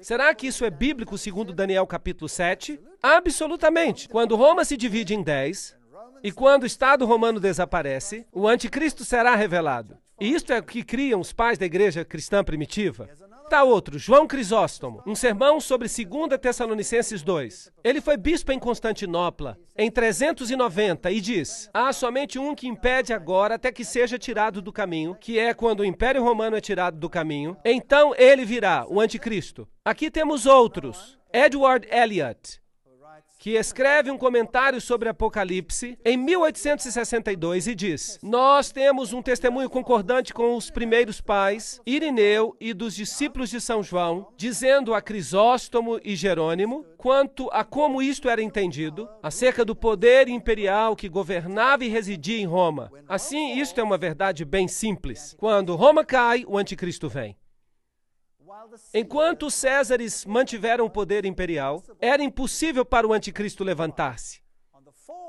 [SPEAKER 1] Será que isso é bíblico segundo Daniel capítulo 7? Absolutamente. Quando Roma se divide em 10 e quando o Estado romano desaparece, o anticristo será revelado. E isto é o que criam os pais da igreja cristã primitiva. Está outro, João Crisóstomo, um sermão sobre 2 Tessalonicenses 2. Ele foi bispo em Constantinopla em 390 e diz: há somente um que impede agora até que seja tirado do caminho, que é quando o Império Romano é tirado do caminho. Então ele virá, o anticristo. Aqui temos outros. Edward Elliot, que escreve um comentário sobre Apocalipse em 1862 e diz: nós temos um testemunho concordante com os primeiros pais, Irineu e dos discípulos de São João, dizendo a Crisóstomo e Jerônimo, quanto a como isto era entendido, acerca do poder imperial que governava e residia em Roma. Assim, isto é uma verdade bem simples. Quando Roma cai, o anticristo vem. Enquanto os Césares mantiveram o poder imperial, era impossível para o anticristo levantar-se.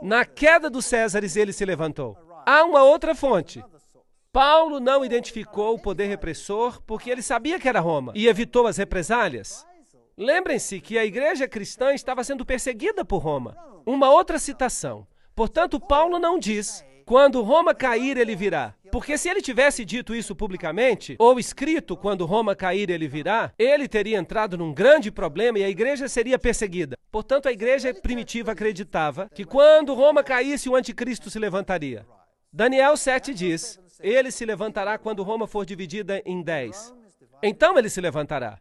[SPEAKER 1] Na queda dos Césares, ele se levantou. Há uma outra fonte. Paulo não identificou o poder repressor porque ele sabia que era Roma e evitou as represálias. Lembrem-se que a igreja cristã estava sendo perseguida por Roma. Uma outra citação. Portanto, Paulo não diz: quando Roma cair, ele virá. Porque se ele tivesse dito isso publicamente, ou escrito, quando Roma cair, ele virá, ele teria entrado num grande problema e a igreja seria perseguida. Portanto, a igreja primitiva acreditava que quando Roma caísse, o anticristo se levantaria. Daniel 7 diz: ele se levantará quando Roma for dividida em 10. Então ele se levantará.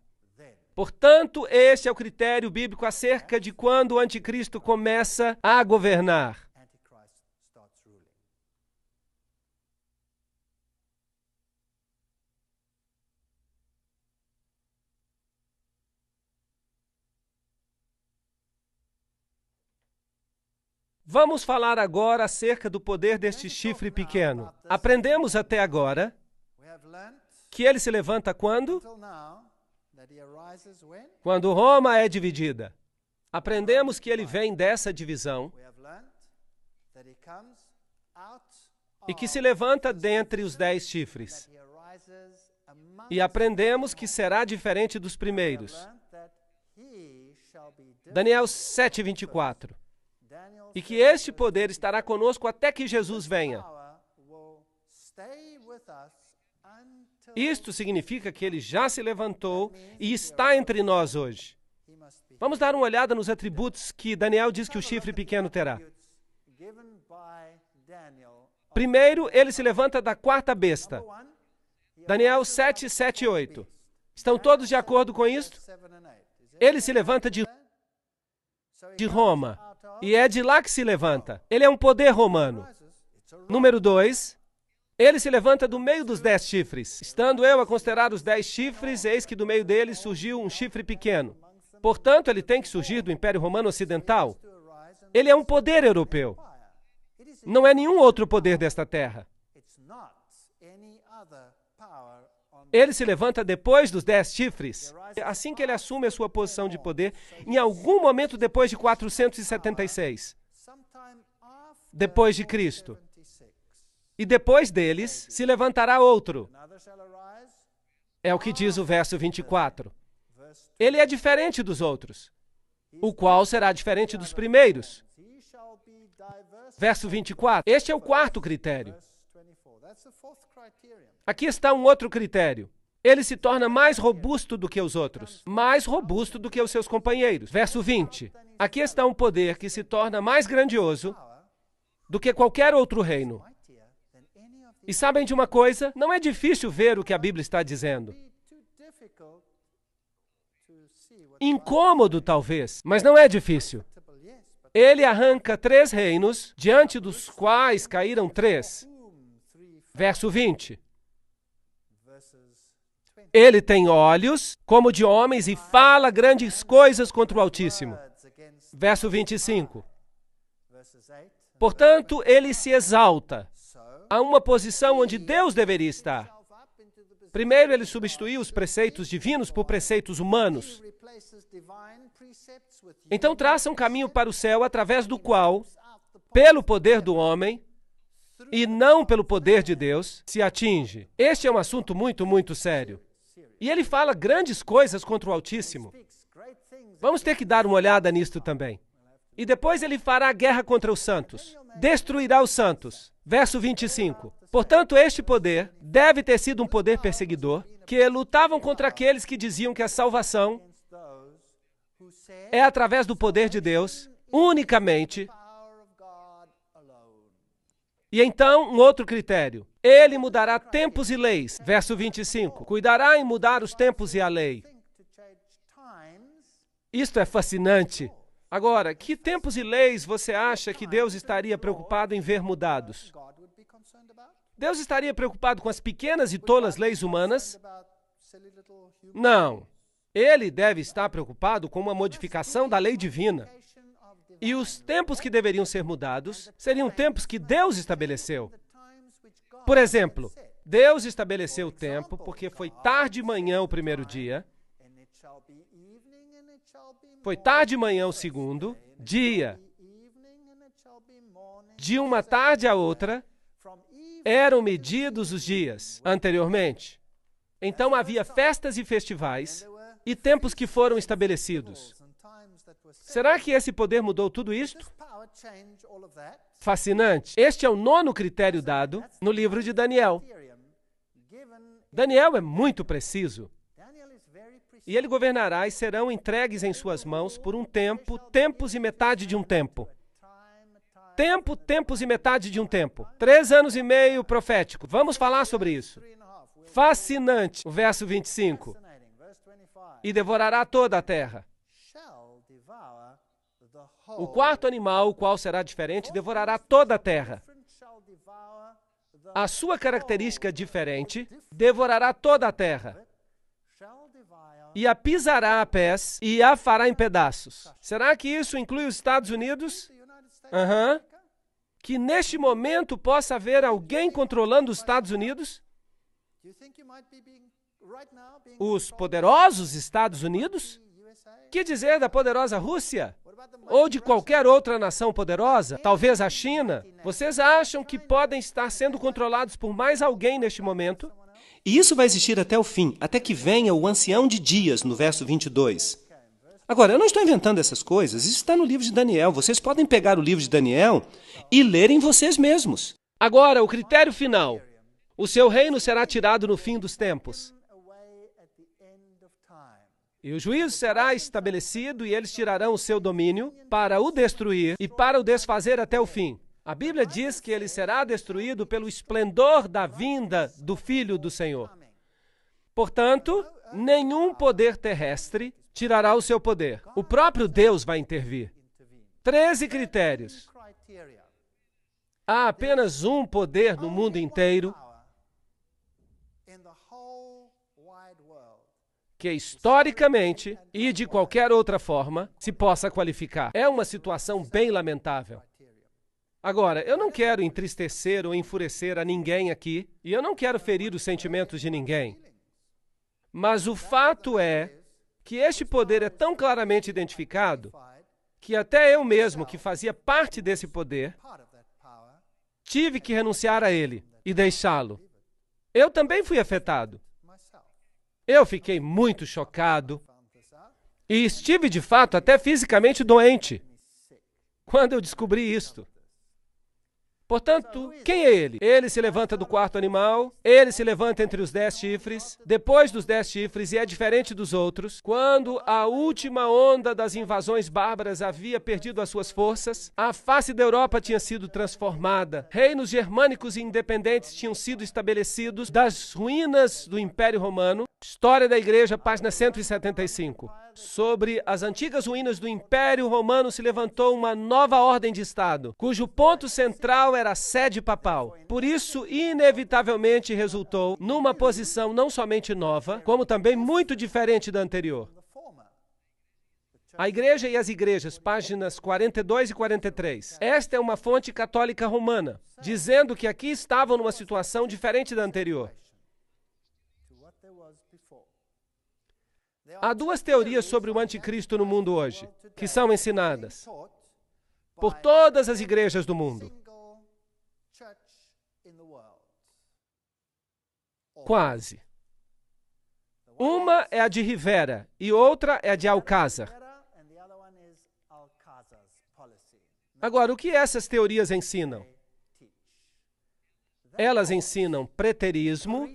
[SPEAKER 1] Portanto, este é o critério bíblico acerca de quando o anticristo começa a governar. Vamos falar agora acerca do poder deste chifre pequeno. Aprendemos até agora que ele se levanta quando? Quando Roma é dividida. Aprendemos que ele vem dessa divisão e que se levanta dentre os 10 chifres. E aprendemos que será diferente dos primeiros. Daniel 7:24. E que este poder estará conosco até que Jesus venha. Isto significa que ele já se levantou e está entre nós hoje. Vamos dar uma olhada nos atributos que Daniel diz que o chifre pequeno terá. Primeiro, ele se levanta da quarta besta. Daniel 7, 7 e 8. Estão todos de acordo com isto? Ele se levanta de Roma. E é de lá que se levanta. Ele é um poder romano. Número 2. Ele se levanta do meio dos 10 chifres. Estando eu a considerar os 10 chifres, eis que do meio deles surgiu um chifre pequeno. Portanto, ele tem que surgir do Império Romano Ocidental. Ele é um poder europeu. Não é nenhum outro poder desta terra. Ele se levanta depois dos 10 chifres. Assim que ele assume a sua posição de poder, em algum momento depois de 476. Depois de Cristo. E depois deles, se levantará outro. É o que diz o verso 24. Ele é diferente dos outros, o qual será diferente dos primeiros. Verso 24. Este é o quarto critério. Aqui está um outro critério. Ele se torna mais robusto do que os outros, mais robusto do que os seus companheiros. Verso 20. Aqui está um poder que se torna mais grandioso do que qualquer outro reino. E sabem de uma coisa? Não é difícil ver o que a Bíblia está dizendo. Incômodo, talvez, mas não é difícil. Ele arranca 3 reinos, diante dos quais caíram 3. Verso 20. Ele tem olhos como de homens e fala grandes coisas contra o Altíssimo. Verso 25. Portanto, ele se exalta a uma posição onde Deus deveria estar. Primeiro, ele substituiu os preceitos divinos por preceitos humanos. Então, traça um caminho para o céu através do qual, pelo poder do homem, e não pelo poder de Deus, se atinge. Este é um assunto muito, muito sério. E ele fala grandes coisas contra o Altíssimo. Vamos ter que dar uma olhada nisto também. E depois ele fará guerra contra os santos. Destruirá os santos. Verso 25. Portanto, este poder deve ter sido um poder perseguidor, que lutavam contra aqueles que diziam que a salvação é através do poder de Deus, unicamente. E então, um outro critério. Ele mudará tempos e leis. Verso 25. Cuidará em mudar os tempos e a lei. Isto é fascinante. Agora, que tempos e leis você acha que Deus estaria preocupado em ver mudados? Deus estaria preocupado com as pequenas e tolas leis humanas? Não. Ele deve estar preocupado com uma modificação da lei divina. E os tempos que deveriam ser mudados seriam tempos que Deus estabeleceu. Por exemplo, Deus estabeleceu o tempo porque foi tarde de manhã o primeiro dia, foi tarde de manhã o segundo dia. De uma tarde à outra, eram medidos os dias anteriormente. Então havia festas e festivais e tempos que foram estabelecidos. Será que esse poder mudou tudo isto? Fascinante. Este é o 9º critério dado no livro de Daniel. Daniel é muito preciso. E ele governará e serão entregues em suas mãos por um tempo, tempos e metade de um tempo. Tempo, tempos e metade de um tempo. 3 anos e meio profético. Vamos falar sobre isso. Fascinante. O verso 25. E devorará toda a terra. O quarto animal, o qual será diferente, devorará toda a terra. A sua característica diferente devorará toda a terra. E a pisará a pés e a fará em pedaços. Será que isso inclui os Estados Unidos? Que neste momento possa haver alguém controlando os Estados Unidos? Os poderosos Estados Unidos? Que dizer da poderosa Rússia? Ou de qualquer outra nação poderosa? Talvez a China? Vocês acham que podem estar sendo controlados por mais alguém neste momento?
[SPEAKER 2] E isso vai existir até o fim, até que venha o ancião de dias, no verso 22. Agora, eu não estou inventando essas coisas, isso está no livro de Daniel. Vocês podem pegar o livro de Daniel e lerem vocês mesmos.
[SPEAKER 1] Agora, o critério final. O seu reino será tirado no fim dos tempos. E o juízo será estabelecido e eles tirarão o seu domínio para o destruir e para o desfazer até o fim. A Bíblia diz que ele será destruído pelo esplendor da vinda do Filho do Senhor. Portanto, nenhum poder terrestre tirará o seu poder. O próprio Deus vai intervir. 13 critérios. Há apenas um poder no mundo inteiro que historicamente e de qualquer outra forma se possa qualificar. É uma situação bem lamentável. Agora, eu não quero entristecer ou enfurecer a ninguém aqui, e eu não quero ferir os sentimentos de ninguém. Mas o fato é que este poder é tão claramente identificado que até eu mesmo, que fazia parte desse poder, tive que renunciar a ele e deixá-lo. Eu também fui afetado. Eu fiquei muito chocado e estive, de fato, até fisicamente doente quando eu descobri isto. Portanto, quem é ele? Ele se levanta do quarto animal, ele se levanta entre os 10 chifres, depois dos 10 chifres, e é diferente dos outros. Quando a última onda das invasões bárbaras havia perdido as suas forças, a face da Europa tinha sido transformada, reinos germânicos e independentes tinham sido estabelecidos das ruínas do Império Romano. História da Igreja, página 175. Sobre as antigas ruínas do Império Romano se levantou uma nova ordem de Estado, cujo ponto central era a sede papal. Por isso, inevitavelmente resultou numa posição não somente nova, como também muito diferente da anterior. A Igreja e as Igrejas, páginas 42 e 43. Esta é uma fonte católica romana, dizendo que aqui estavam numa situação diferente da anterior. Há duas teorias sobre o anticristo no mundo hoje, que são ensinadas por todas as igrejas do mundo. Quase. Uma é a de Rivera e outra é a de Alcázar. Agora, o que essas teorias ensinam? Elas ensinam preterismo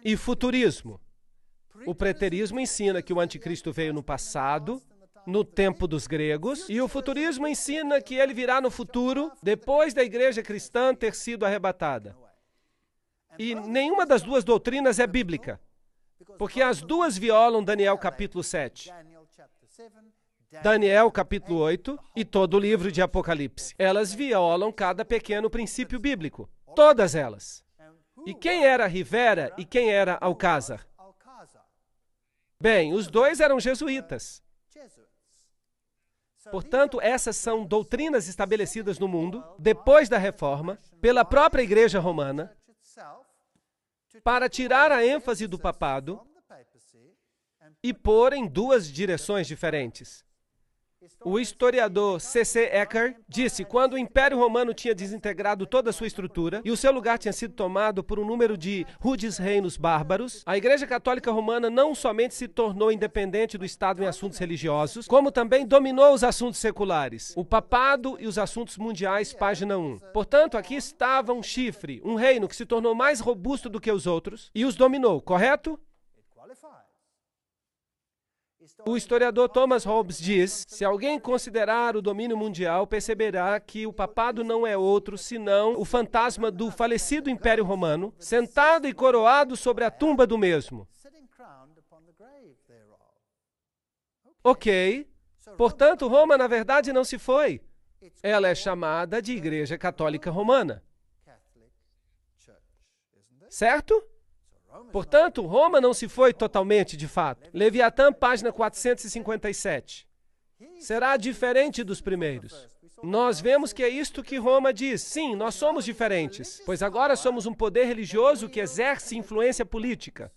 [SPEAKER 1] e futurismo. O preterismo ensina que o anticristo veio no passado, no tempo dos gregos, e o futurismo ensina que ele virá no futuro, depois da igreja cristã ter sido arrebatada. E nenhuma das duas doutrinas é bíblica, porque as duas violam Daniel capítulo 7, Daniel capítulo 8 e todo o livro de Apocalipse. Elas violam cada pequeno princípio bíblico, todas elas. E quem era Rivera e quem era Alcázar? Bem, os dois eram jesuítas. Portanto, essas são doutrinas estabelecidas no mundo, depois da Reforma, pela própria Igreja Romana, para tirar a ênfase do papado e pôr em duas direções diferentes. O historiador C.C. Ecker disse: quando o Império Romano tinha desintegrado toda a sua estrutura e o seu lugar tinha sido tomado por um número de rudes reinos bárbaros, a Igreja Católica Romana não somente se tornou independente do Estado em assuntos religiosos, como também dominou os assuntos seculares, o papado e os assuntos mundiais, página 1. Portanto, aqui estava um chifre, um reino que se tornou mais robusto do que os outros e os dominou, correto? O historiador Thomas Hobbes diz: se alguém considerar o domínio mundial, perceberá que o papado não é outro senão o fantasma do falecido Império Romano, sentado e coroado sobre a tumba do mesmo. Ok. Portanto, Roma, na verdade, não se foi. Ela é chamada de Igreja Católica Romana. Certo? Portanto, Roma não se foi totalmente, de fato. Leviatã, página 457. Será diferente dos primeiros. Nós vemos que é isto que Roma diz. Sim, nós somos diferentes, pois agora somos um poder religioso que exerce influência política.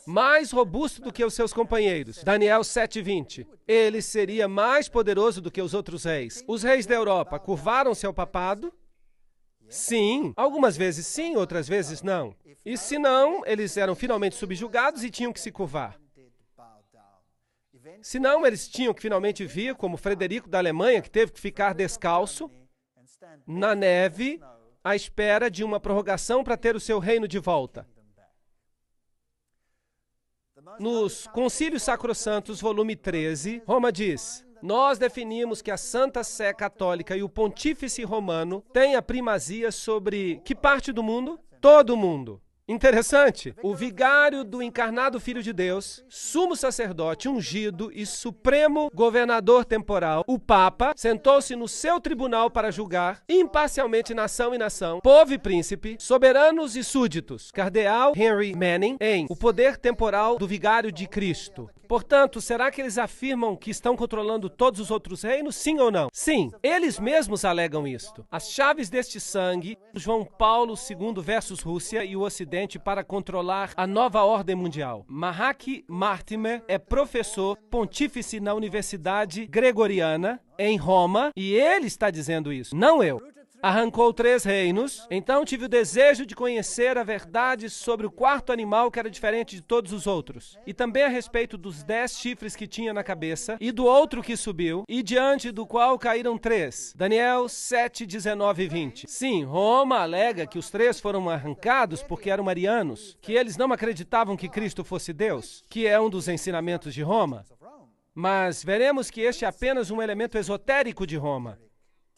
[SPEAKER 1] Mais robusto do que os seus companheiros. Daniel 7:20. Ele seria mais poderoso do que os outros reis. Os reis da Europa curvaram-se ao papado? Sim. Algumas vezes sim, outras vezes não. E se não, eles eram finalmente subjugados e tinham que se curvar. Se não, eles tinham que finalmente vir, como Frederico da Alemanha, que teve que ficar descalço, na neve, à espera de uma prorrogação para ter o seu reino de volta. Nos Concílios Sacrossantos, volume 13, Roma diz: nós definimos que a Santa Sé Católica e o Pontífice Romano têm a primazia sobre que parte do mundo? Todo o mundo. Interessante. O vigário do encarnado Filho de Deus, sumo sacerdote ungido e supremo governador temporal, o Papa, sentou-se no seu tribunal para julgar imparcialmente nação e nação, povo e príncipe, soberanos e súditos. Cardeal Henry Manning em O Poder Temporal do Vigário de Cristo. Portanto, será que eles afirmam que estão controlando todos os outros reinos? Sim ou não? Sim, eles mesmos alegam isto. As chaves deste sangue, João Paulo II versus Rússia e o Ocidente para controlar a nova ordem mundial. Mahaki Martimer é professor pontífice na Universidade Gregoriana, em Roma, e ele está dizendo isso, não eu. Arrancou 3 reinos, então tive o desejo de conhecer a verdade sobre o quarto animal que era diferente de todos os outros, e também a respeito dos 10 chifres que tinha na cabeça, e do outro que subiu, e diante do qual caíram 3. Daniel 7, 19 e 20. Sim, Roma alega que os 3 foram arrancados porque eram arianos, que eles não acreditavam que Cristo fosse Deus, que é um dos ensinamentos de Roma. Mas veremos que este é apenas um elemento esotérico de Roma.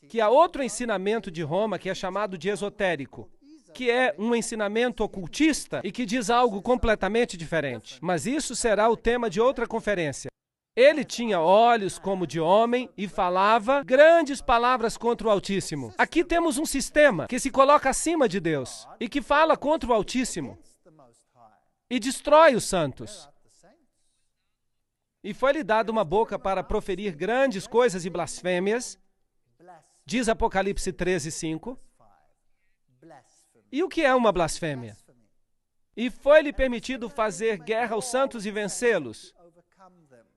[SPEAKER 1] Que há outro ensinamento de Roma que é chamado de esotérico, que é um ensinamento ocultista e que diz algo completamente diferente. Mas isso será o tema de outra conferência. Ele tinha olhos como de homem e falava grandes palavras contra o Altíssimo. Aqui temos um sistema que se coloca acima de Deus e que fala contra o Altíssimo e destrói os santos. E foi-lhe dada uma boca para proferir grandes coisas e blasfêmias, diz Apocalipse 13, 5. E o que é uma blasfêmia? E foi-lhe permitido fazer guerra aos santos e vencê-los.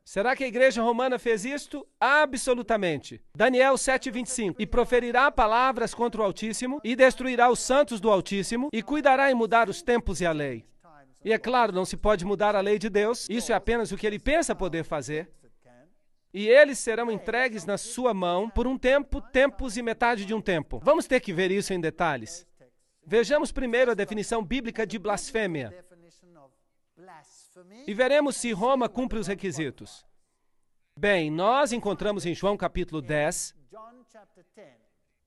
[SPEAKER 1] Será que a igreja romana fez isto? Absolutamente. Daniel 7, 25. E proferirá palavras contra o Altíssimo, e destruirá os santos do Altíssimo, e cuidará em mudar os tempos e a lei. E é claro, não se pode mudar a lei de Deus, isso é apenas o que ele pensa poder fazer. E eles serão entregues na sua mão por um tempo, tempos e metade de um tempo. Vamos ter que ver isso em detalhes. Vejamos primeiro a definição bíblica de blasfêmia. E veremos se Roma cumpre os requisitos. Bem, nós encontramos em João capítulo 10,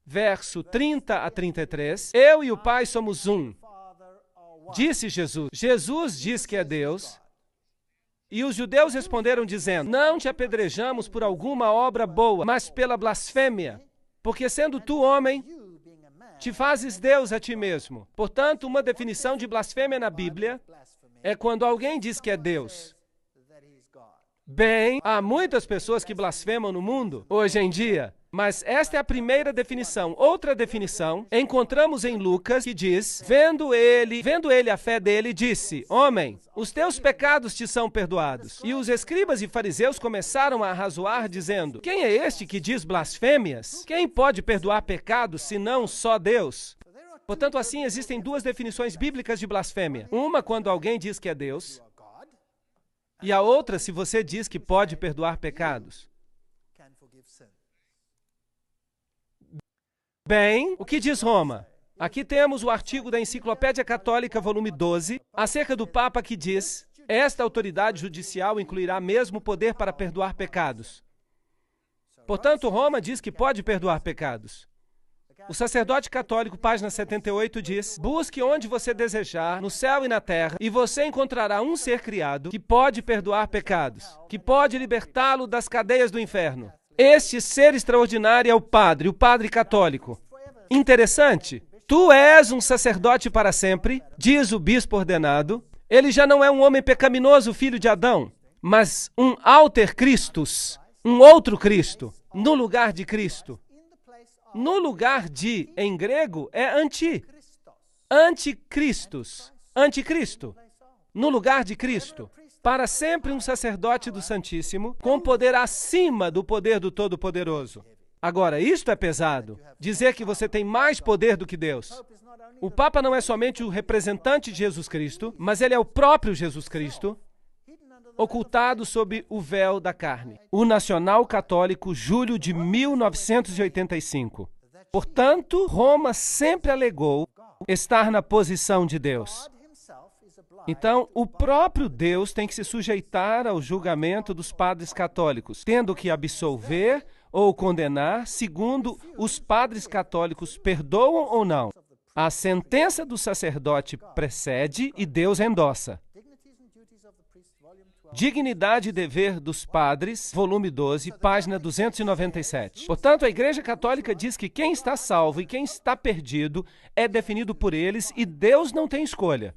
[SPEAKER 1] verso 30 a 33, eu e o Pai somos um. Disse Jesus. Jesus diz que é Deus. E os judeus responderam dizendo, não te apedrejamos por alguma obra boa, mas pela blasfêmia, porque sendo tu homem, te fazes Deus a ti mesmo. Portanto, uma definição de blasfêmia na Bíblia é quando alguém diz que é Deus. Bem, há muitas pessoas que blasfemam no mundo hoje em dia, mas esta é a primeira definição. Outra definição encontramos em Lucas, que diz, vendo ele a fé dele, disse, homem, os teus pecados te são perdoados. E os escribas e fariseus começaram a arrazoar, dizendo, quem é este que diz blasfêmias? Quem pode perdoar pecados, senão só Deus? Portanto, assim, existem 2 definições bíblicas de blasfêmia. Uma quando alguém diz que é Deus, e a outra se você diz que pode perdoar pecados. Bem, o que diz Roma? Aqui temos o artigo da Enciclopédia Católica, volume 12, acerca do Papa que diz, esta autoridade judicial incluirá mesmo o poder para perdoar pecados. Portanto, Roma diz que pode perdoar pecados. O sacerdote católico, página 78, diz, busque onde você desejar, no céu e na terra, e você encontrará um ser criado que pode perdoar pecados, que pode libertá-lo das cadeias do inferno. Este ser extraordinário é o Padre católico. Interessante. Tu és um sacerdote para sempre, diz o bispo ordenado. Ele já não é um homem pecaminoso, filho de Adão, mas um alter Christus, um outro Cristo. no lugar de Cristo. No lugar de, em grego, é anticristos. Anticristo. No lugar de Cristo. Para sempre um sacerdote do Santíssimo, com poder acima do poder do Todo-Poderoso. Agora, isto é pesado. Dizer que você tem mais poder do que Deus. O Papa não é somente o representante de Jesus Cristo, mas ele é o próprio Jesus Cristo, ocultado sob o véu da carne. O Nacional Católico, julho de 1985. Portanto, Roma sempre alegou estar na posição de Deus. Então, o próprio Deus tem que se sujeitar ao julgamento dos padres católicos, tendo que absolver ou condenar, segundo os padres católicos perdoam ou não. A sentença do sacerdote precede e Deus endossa. Dignidade e Dever dos Padres, volume 12, página 297. Portanto, a Igreja Católica diz que quem está salvo e quem está perdido é definido por eles e Deus não tem escolha.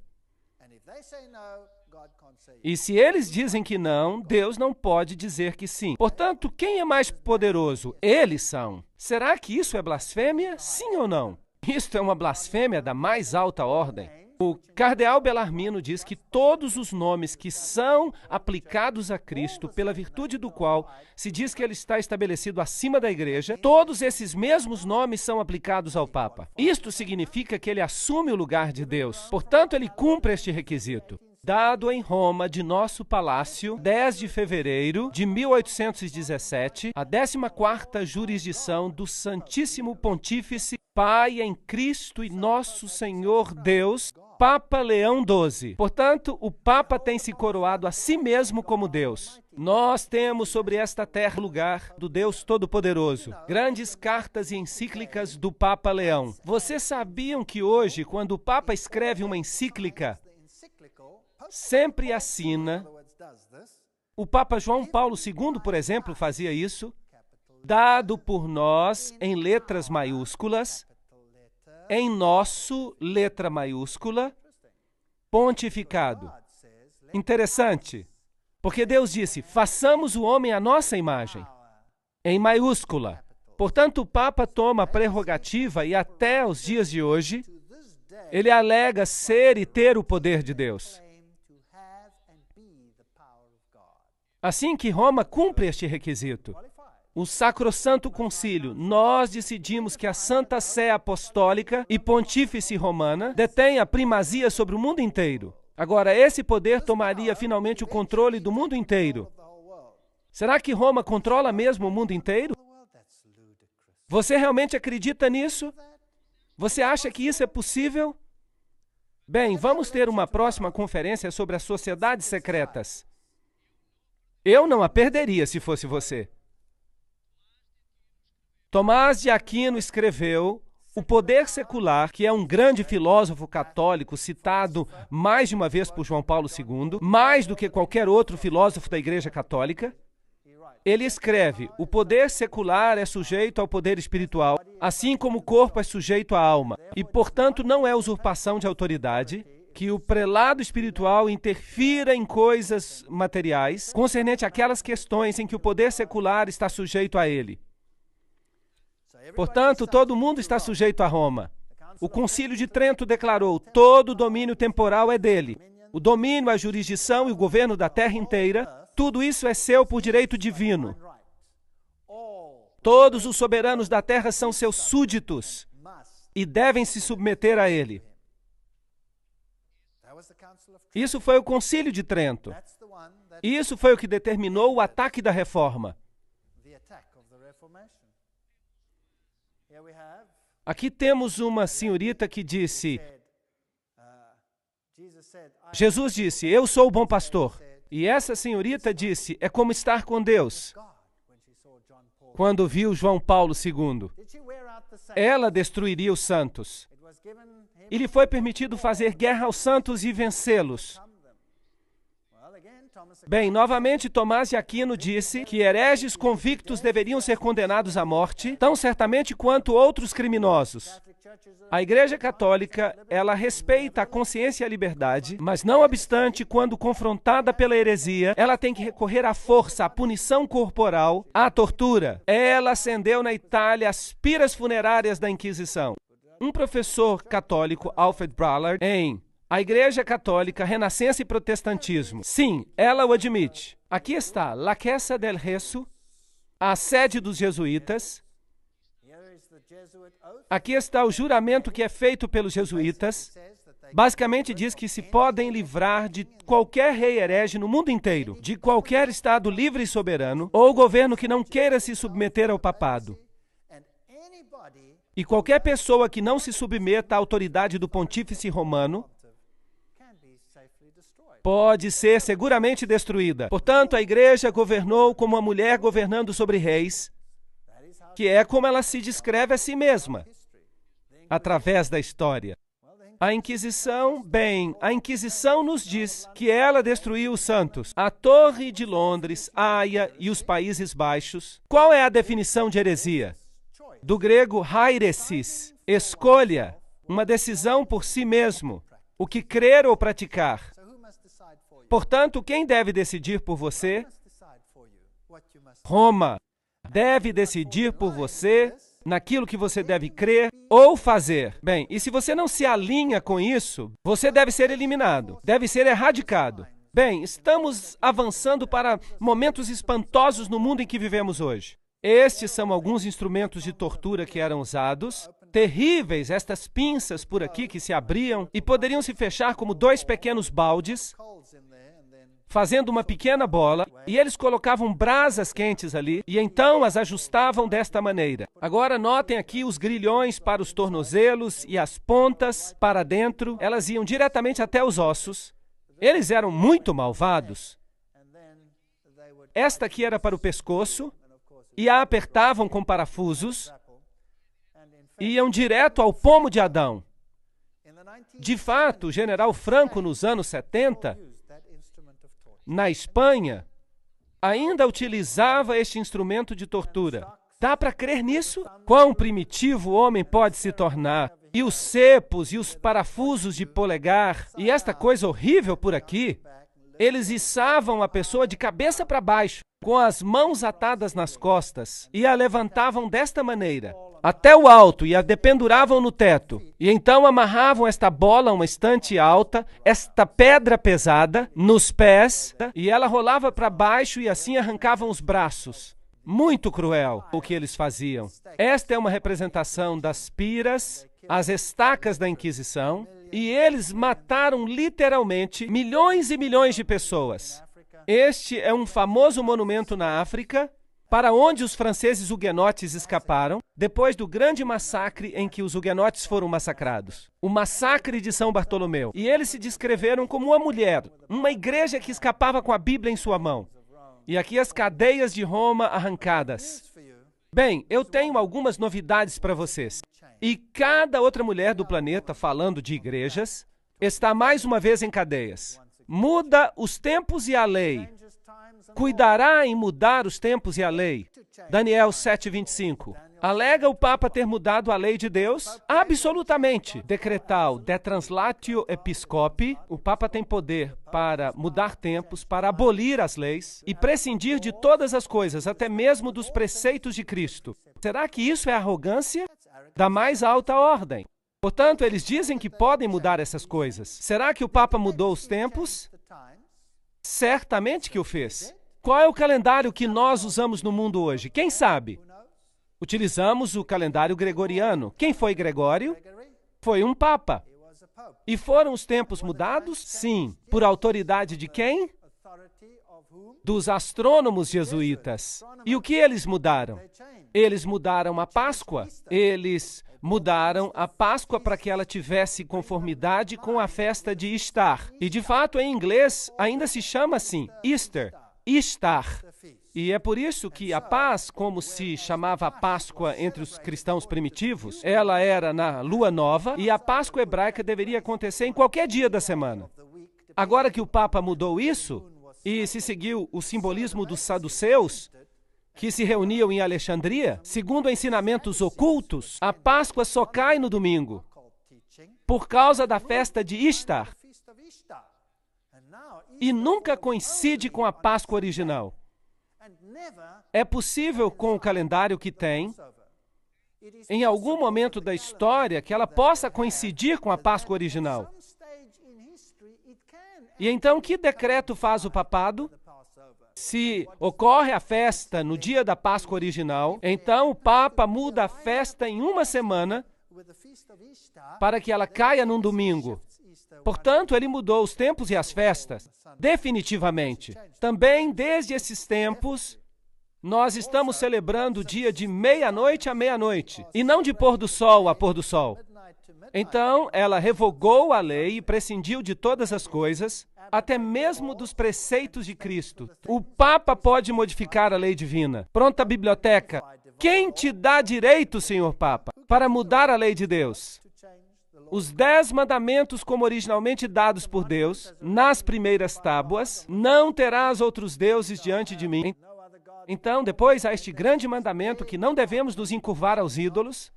[SPEAKER 1] E se eles dizem que não, Deus não pode dizer que sim. Portanto, quem é mais poderoso? Eles são. Será que isso é blasfêmia? Sim ou não? Isto é uma blasfêmia da mais alta ordem. O cardeal Bellarmino diz que todos os nomes que são aplicados a Cristo, pela virtude do qual se diz que ele está estabelecido acima da Igreja, todos esses mesmos nomes são aplicados ao Papa. Isto significa que ele assume o lugar de Deus. Portanto, ele cumpre este requisito. Dado em Roma, de nosso palácio, 10 de fevereiro de 1817, a 14ª jurisdição do Santíssimo Pontífice, Pai em Cristo e Nosso Senhor Deus, Papa Leão XII. Portanto, o Papa tem se coroado a si mesmo como Deus. Nós temos sobre esta terra lugar do Deus Todo-Poderoso. Grandes cartas e encíclicas do Papa Leão. Vocês sabiam que hoje, quando o Papa escreve uma encíclica, sempre assina, o Papa João Paulo II, por exemplo, fazia isso, dado por nós em letras maiúsculas, em nosso, letra maiúscula, pontificado. Interessante, porque Deus disse, façamos o homem à nossa imagem, em maiúscula. Portanto, o Papa toma a prerrogativa e até os dias de hoje, ele alega ser e ter o poder de Deus. Assim que Roma cumpre este requisito, o Sacrosanto Concílio, nós decidimos que a Santa Sé Apostólica e Pontífice Romana detém a primazia sobre o mundo inteiro. Agora, esse poder tomaria finalmente o controle do mundo inteiro. Será que Roma controla mesmo o mundo inteiro? Você realmente acredita nisso? Você acha que isso é possível? Bem, vamos ter uma próxima conferência sobre as sociedades secretas. Eu não a perderia se fosse você. Tomás de Aquino escreveu O Poder Secular, que é um grande filósofo católico citado mais de uma vez por João Paulo II, mais do que qualquer outro filósofo da Igreja Católica. Ele escreve, o poder secular é sujeito ao poder espiritual, assim como o corpo é sujeito à alma, e, portanto, não é usurpação de autoridade que o prelado espiritual interfira em coisas materiais, concernente àquelas questões em que o poder secular está sujeito a ele. Portanto, todo mundo está sujeito a Roma. O Concílio de Trento declarou, todo o domínio temporal é dele. O domínio, a jurisdição e o governo da terra inteira, tudo isso é seu por direito divino. Todos os soberanos da terra são seus súditos e devem se submeter a ele. Isso foi o Concílio de Trento. Isso foi o que determinou o ataque da Reforma. Aqui temos uma senhorita que disse, Jesus disse, eu sou o bom pastor. E essa senhorita disse, é como estar com Deus. Quando viu João Paulo II, ela destruiria os santos. E lhe foi permitido fazer guerra aos santos e vencê-los. Bem, novamente Tomás de Aquino disse que hereges convictos deveriam ser condenados à morte, tão certamente quanto outros criminosos. A Igreja Católica, ela respeita a consciência e a liberdade, mas não obstante, quando confrontada pela heresia, ela tem que recorrer à força, à punição corporal, à tortura. Ela acendeu na Itália as piras funerárias da Inquisição. Um professor católico, Alfred Ballard, em A Igreja Católica, Renascença e Protestantismo. Sim, ela o admite. Aqui está, La Chiesa del Rezo, a sede dos jesuítas. Aqui está o juramento que é feito pelos jesuítas. Basicamente diz que se podem livrar de qualquer rei herege no mundo inteiro, de qualquer estado livre e soberano, ou governo que não queira se submeter ao papado. E qualquer pessoa que não se submeta à autoridade do pontífice romano pode ser seguramente destruída. Portanto, a igreja governou como uma mulher governando sobre reis, que é como ela se descreve a si mesma, através da história. A Inquisição, a Inquisição nos diz que ela destruiu os santos. A Torre de Londres, Haia e os Países Baixos. Qual é a definição de heresia? Do grego hairesis, escolha, uma decisão por si mesmo, o que crer ou praticar. Portanto, quem deve decidir por você? Roma deve decidir por você naquilo que você deve crer ou fazer. Bem, e se você não se alinha com isso, você deve ser eliminado, deve ser erradicado. Bem, estamos avançando para momentos espantosos no mundo em que vivemos hoje. Estes são alguns instrumentos de tortura que eram usados. Terríveis, estas pinças por aqui que se abriam e poderiam se fechar como dois pequenos baldes, fazendo uma pequena bola, e eles colocavam brasas quentes ali, e então as ajustavam desta maneira. Agora notem aqui os grilhões para os tornozelos e as pontas para dentro, elas iam diretamente até os ossos. Eles eram muito malvados. Esta aqui era para o pescoço, e a apertavam com parafusos, e iam direto ao pomo de Adão. De fato, o general Franco, nos anos 70, na Espanha, ainda utilizava este instrumento de tortura. Dá para crer nisso? Quão primitivo o homem pode se tornar? E os cepos e os parafusos de polegar, e esta coisa horrível por aqui, eles içavam a pessoa de cabeça para baixo, com as mãos atadas nas costas, e a levantavam desta maneira, até o alto, e a dependuravam no teto. E então amarravam esta bola a uma estante alta, esta pedra pesada, nos pés, e ela rolava para baixo e assim arrancavam os braços. Muito cruel o que eles faziam. Esta é uma representação das piras, as estacas da Inquisição, e eles mataram literalmente milhões e milhões de pessoas. Este é um famoso monumento na África, para onde os franceses huguenotes escaparam, depois do grande massacre em que os huguenotes foram massacrados. O massacre de São Bartolomeu. E eles se descreveram como uma mulher, uma igreja que escapava com a Bíblia em sua mão. E aqui as cadeias de Roma arrancadas. Bem, eu tenho algumas novidades para vocês. E cada outra mulher do planeta, falando de igrejas, está mais uma vez em cadeias. Muda os tempos e a lei. Cuidará em mudar os tempos e a lei. Daniel 7:25. Alega o Papa ter mudado a lei de Deus? Absolutamente. Decretal de translatio episcopi. O Papa tem poder para mudar tempos, para abolir as leis e prescindir de todas as coisas, até mesmo dos preceitos de Cristo. Será que isso é arrogância da mais alta ordem? Portanto, eles dizem que podem mudar essas coisas. Será que o Papa mudou os tempos? Certamente que o fez. Qual é o calendário que nós usamos no mundo hoje? Quem sabe? Utilizamos o calendário gregoriano. Quem foi Gregório? Foi um papa. E foram os tempos mudados? Sim. Por autoridade de quem? Dos astrônomos jesuítas. E o que eles mudaram? Eles mudaram a Páscoa. Eles mudaram a Páscoa para que ela tivesse conformidade com a festa de Ishtar. E, de fato, em inglês, ainda se chama assim, Easter, Ishtar. E é por isso que a paz, como se chamava a Páscoa entre os cristãos primitivos, ela era na lua nova e a Páscoa hebraica deveria acontecer em qualquer dia da semana. Agora que o Papa mudou isso e se seguiu o simbolismo dos saduceus, que se reuniam em Alexandria, segundo ensinamentos ocultos, a Páscoa só cai no domingo, por causa da festa de Ishtar, e nunca coincide com a Páscoa original. É possível, com o calendário que tem, em algum momento da história, que ela possa coincidir com a Páscoa original. E então, que decreto faz o papado? Se ocorre a festa no dia da Páscoa original, então o Papa muda a festa em uma semana para que ela caia num domingo. Portanto, ele mudou os tempos e as festas, definitivamente. Também, desde esses tempos, nós estamos celebrando o dia de meia-noite a meia-noite, e não de pôr do sol a pôr do sol. Então, ela revogou a lei e prescindiu de todas as coisas, até mesmo dos preceitos de Cristo. O Papa pode modificar a lei divina. Pronta a biblioteca. Quem te dá direito, Senhor Papa, para mudar a lei de Deus? Os 10 mandamentos, como originalmente dados por Deus, nas primeiras tábuas, não terás outros deuses diante de mim. Então, depois há este grande mandamento que não devemos nos encurvar aos ídolos.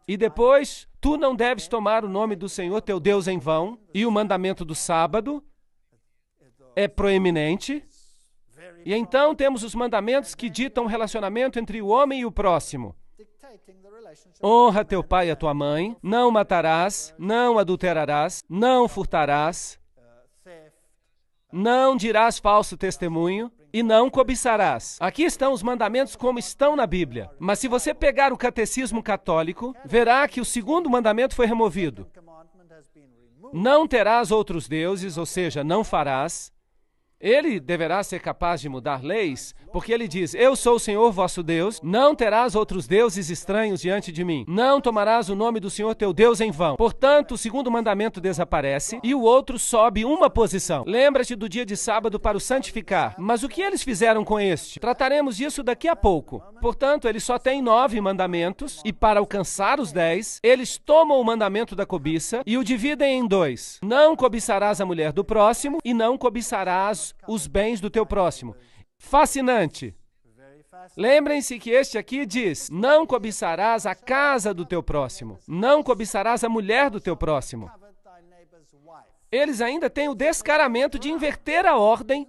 [SPEAKER 1] E depois, tu não deves tomar o nome do Senhor teu Deus em vão. E o mandamento do sábado é proeminente. E então temos os mandamentos que ditam o relacionamento entre o homem e o próximo. Honra teu pai e a tua mãe, não matarás, não adulterarás, não furtarás, não dirás falso testemunho e não cobiçarás. Aqui estão os mandamentos como estão na Bíblia. Mas se você pegar o catecismo católico, verá que o segundo mandamento foi removido. Não terás outros deuses, ou seja, não farás. Ele deverá ser capaz de mudar leis, porque ele diz, eu sou o Senhor vosso Deus, não terás outros deuses estranhos diante de mim, não tomarás o nome do Senhor teu Deus em vão. Portanto, o segundo mandamento desaparece e o outro sobe uma posição. Lembra-te do dia de sábado para o santificar. Mas o que eles fizeram com este? Trataremos disso daqui a pouco. Portanto, ele só tem 9 mandamentos e para alcançar os 10, eles tomam o mandamento da cobiça e o dividem em 2. Não cobiçarás a mulher do próximo e não cobiçarás os bens do teu próximo. Fascinante. Lembrem-se que este aqui diz, não cobiçarás a casa do teu próximo, não cobiçarás a mulher do teu próximo. Eles ainda têm o descaramento de inverter a ordem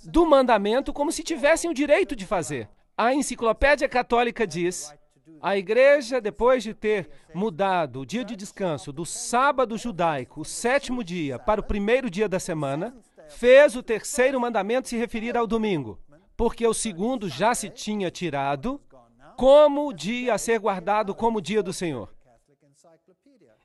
[SPEAKER 1] do mandamento como se tivessem o direito de fazer. A Enciclopédia Católica diz, a igreja, depois de ter mudado o dia de descanso do sábado judaico, o 7º dia, para o primeiro dia da semana, fez o terceiro mandamento se referir ao domingo, porque o segundo já se tinha tirado como dia a ser guardado como dia do Senhor.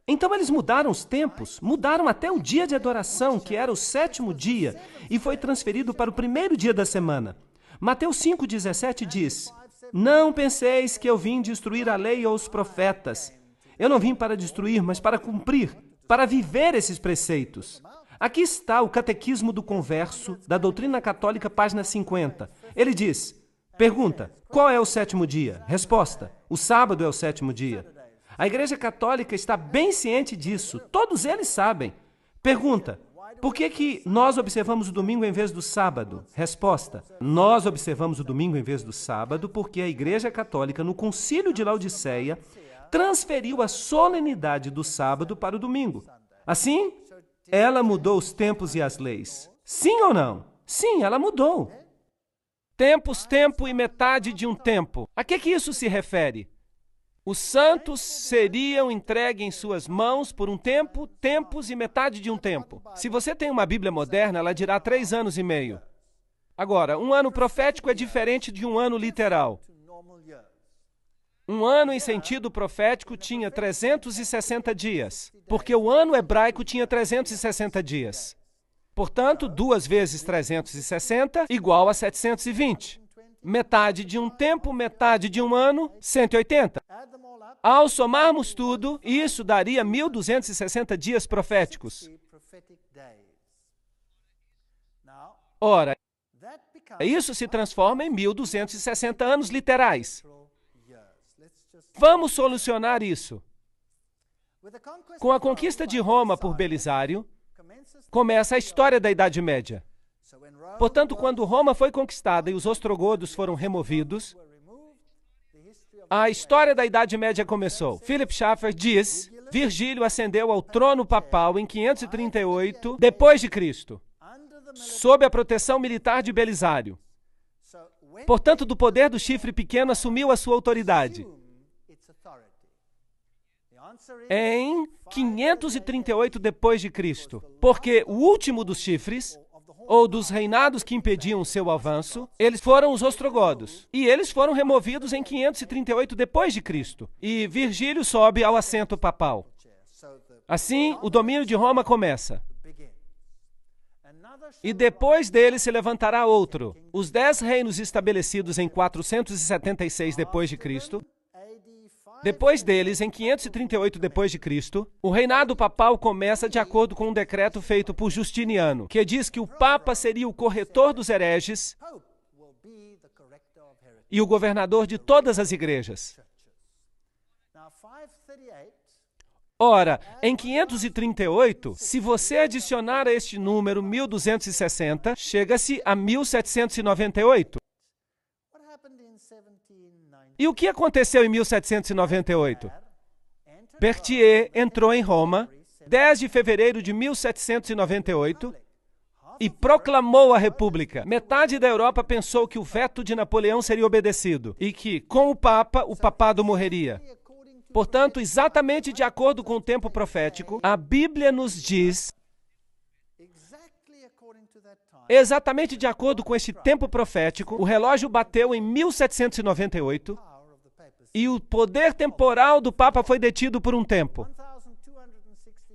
[SPEAKER 2] Então eles mudaram os tempos, mudaram até o dia de adoração, que era o 7º dia, e foi transferido para o primeiro dia da semana. Mateus 5,17 diz, não penseis que eu vim destruir a lei ou os profetas. Eu não vim para destruir, mas para cumprir, para viver esses preceitos. Aqui está o Catequismo do Converso, da Doutrina Católica, página 50. Ele diz, pergunta, qual é o 7º dia? Resposta, o sábado é o 7º dia. A Igreja Católica está bem ciente disso, todos eles sabem. Pergunta, por que nós observamos o domingo em vez do sábado? Resposta, nós observamos o domingo em vez do sábado porque a Igreja Católica, no Concílio de Laodiceia, transferiu a solenidade do sábado para o domingo. Assim, ela mudou os tempos e as leis. Sim ou não? Sim, ela mudou.
[SPEAKER 1] Tempos, tempo e metade de um tempo. A que isso se refere? Os santos seriam entregues em suas mãos por um tempo, tempos e metade de um tempo. Se você tem uma Bíblia moderna, ela dirá 3 anos e meio. Agora, um ano profético é diferente de um ano literal. Um ano em sentido profético tinha 360 dias, porque o ano hebraico tinha 360 dias. Portanto, 2 vezes 360 igual a 720. Metade de um tempo, metade de um ano, 180. Ao somarmos tudo, isso daria 1.260 dias proféticos. Ora, isso se transforma em 1.260 anos literais. Vamos solucionar isso. Com a conquista de Roma por Belisário, começa a história da Idade Média. Portanto, quando Roma foi conquistada e os ostrogodos foram removidos, a história da Idade Média começou. Philip Schaeffer diz: Virgílio ascendeu ao trono papal em 538 depois de Cristo, sob a proteção militar de Belisário. Portanto, do poder do chifre pequeno assumiu a sua autoridade em 538 depois de Cristo, porque o último dos chifres, ou dos reinados que impediam o seu avanço, eles foram os ostrogodos. E eles foram removidos em 538 depois de Cristo. E Virgílio sobe ao assento papal. Assim, o domínio de Roma começa. E depois dele se levantará outro. Os 10 reinos estabelecidos em 476 depois de Cristo. Depois deles, em 538 depois de Cristo, o reinado papal começa de acordo com um decreto feito por Justiniano, que diz que o Papa seria o corretor dos hereges e o governador de todas as igrejas. Ora, em 538, se você adicionar a este número 1260, chega-se a 1798. E o que aconteceu em 1798? Berthier entrou em Roma, 10 de fevereiro de 1798, e proclamou a República. Metade da Europa pensou que o veto de Napoleão seria obedecido e que, com o Papa, o papado morreria. Portanto, exatamente de acordo com o tempo profético, a Bíblia nos diz, exatamente de acordo com este tempo profético, o relógio bateu em 1798 e o poder temporal do Papa foi detido por um tempo.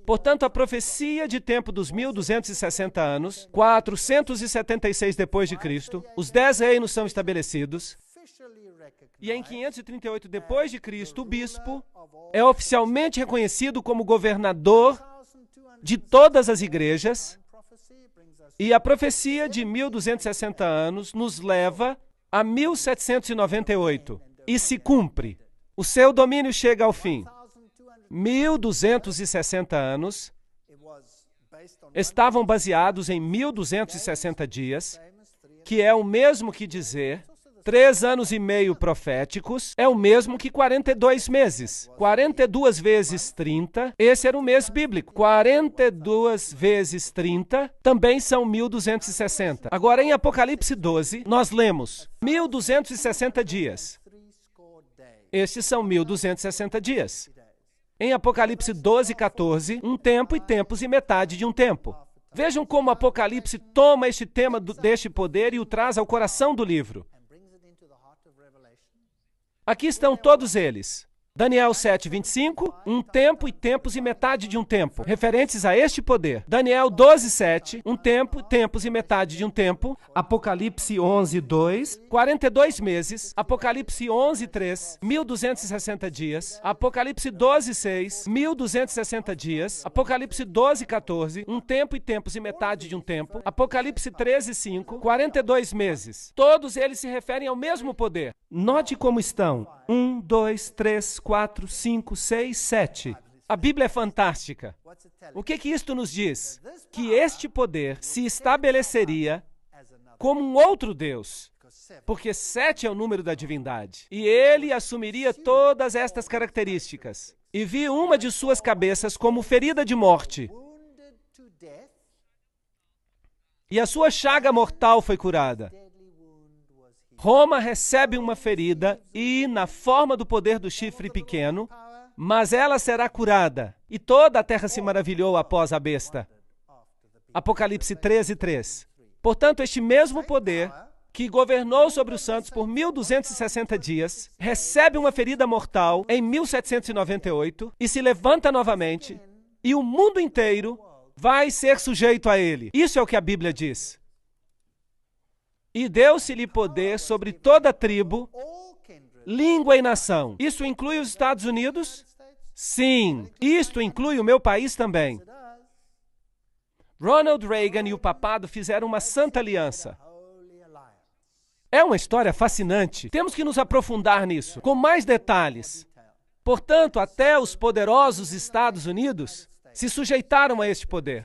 [SPEAKER 1] Portanto, a profecia de tempo dos 1260 anos, 476 depois de Cristo, os 10 reinos são estabelecidos, e em 538 depois de Cristo, o bispo é oficialmente reconhecido como governador de todas as igrejas, e a profecia de 1260 anos nos leva a 1798 e se cumpre. O seu domínio chega ao fim. 1260 anos estavam baseados em 1260 dias, que é o mesmo que dizer 3 anos e meio proféticos, é o mesmo que 42 meses. 42 vezes 30, esse era o mês bíblico. 42 vezes 30 também são 1260. Agora, em Apocalipse 12, nós lemos 1260 dias. Estes são 1260 dias. Em Apocalipse 12, 14, um tempo e tempos e metade de um tempo. Vejam como Apocalipse toma este tema deste poder e o traz ao coração do livro. Aqui estão todos eles. Daniel 7, 25, um tempo e tempos e metade de um tempo, referentes a este poder. Daniel 12, 7, um tempo, tempos e metade de um tempo.
[SPEAKER 2] Apocalipse 11, 2.
[SPEAKER 1] 42 meses. Apocalipse 11, 3, 1260 dias. Apocalipse 12, 6, 1260 dias. Apocalipse 12, 14, um tempo e tempos e metade de um tempo. Apocalipse 13, 5, 42 meses. Todos eles se referem ao mesmo poder.
[SPEAKER 2] Note como estão. 1, 2, 3, 4, 5, 6, 7.
[SPEAKER 1] A Bíblia é fantástica. O que isto nos diz? Que este poder se estabeleceria como um outro Deus, porque 7 é o número da divindade. E ele assumiria todas estas características. E vi uma de suas cabeças como ferida de morte. E a sua chaga mortal foi curada. Roma recebe uma ferida e, na forma do poder do chifre pequeno, mas ela será curada. E toda a terra se maravilhou após a besta. Apocalipse 13, 3. Portanto, este mesmo poder, que governou sobre os santos por 1260 dias, recebe uma ferida mortal em 1798 e se levanta novamente, e o mundo inteiro vai ser sujeito a ele. Isso é o que a Bíblia diz. E deu-se-lhe poder sobre toda tribo, língua e nação. Isso inclui os Estados Unidos? Sim, isto inclui o meu país também. Ronald Reagan e o papado fizeram uma santa aliança. É uma história fascinante. Temos que nos aprofundar nisso, com mais detalhes. Portanto, até os poderosos Estados Unidos se sujeitaram a este poder.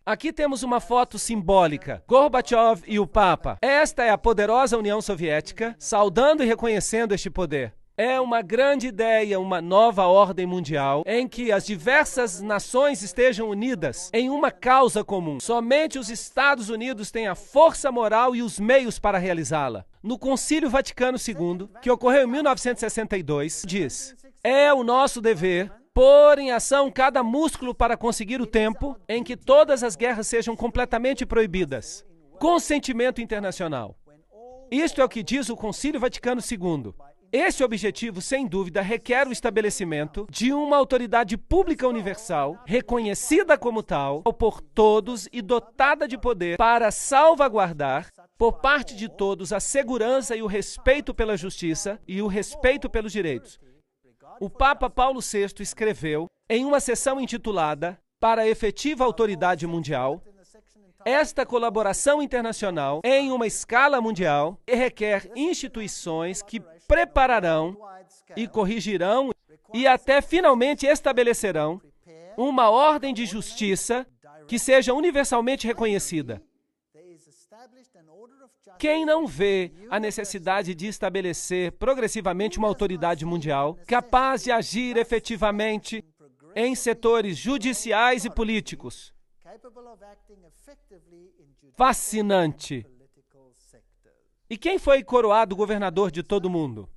[SPEAKER 1] Aqui temos uma foto simbólica, Gorbachev e o Papa. Esta é a poderosa União Soviética, saudando e reconhecendo este poder. É uma grande ideia, uma nova ordem mundial, em que as diversas nações estejam unidas em uma causa comum. Somente os Estados Unidos têm a força moral e os meios para realizá-la. No Concílio Vaticano II, que ocorreu em 1962, diz: é o nosso dever pôr em ação cada músculo para conseguir o tempo em que todas as guerras sejam completamente proibidas. Consentimento internacional. Isto é o que diz o Concílio Vaticano II. Esse objetivo, sem dúvida, requer o estabelecimento de uma autoridade pública universal, reconhecida como tal por todos e dotada de poder para salvaguardar, por parte de todos, a segurança e o respeito pela justiça e o respeito pelos direitos. O Papa Paulo VI escreveu, em uma sessão intitulada Para a Efetiva Autoridade Mundial, esta colaboração internacional em uma escala mundial requer instituições que prepararão e corrigirão e até finalmente estabelecerão uma ordem de justiça que seja universalmente reconhecida. Quem não vê a necessidade de estabelecer progressivamente uma autoridade mundial capaz de agir efetivamente em setores judiciais e políticos? Fascinante. E quem foi coroado governador de todo o mundo?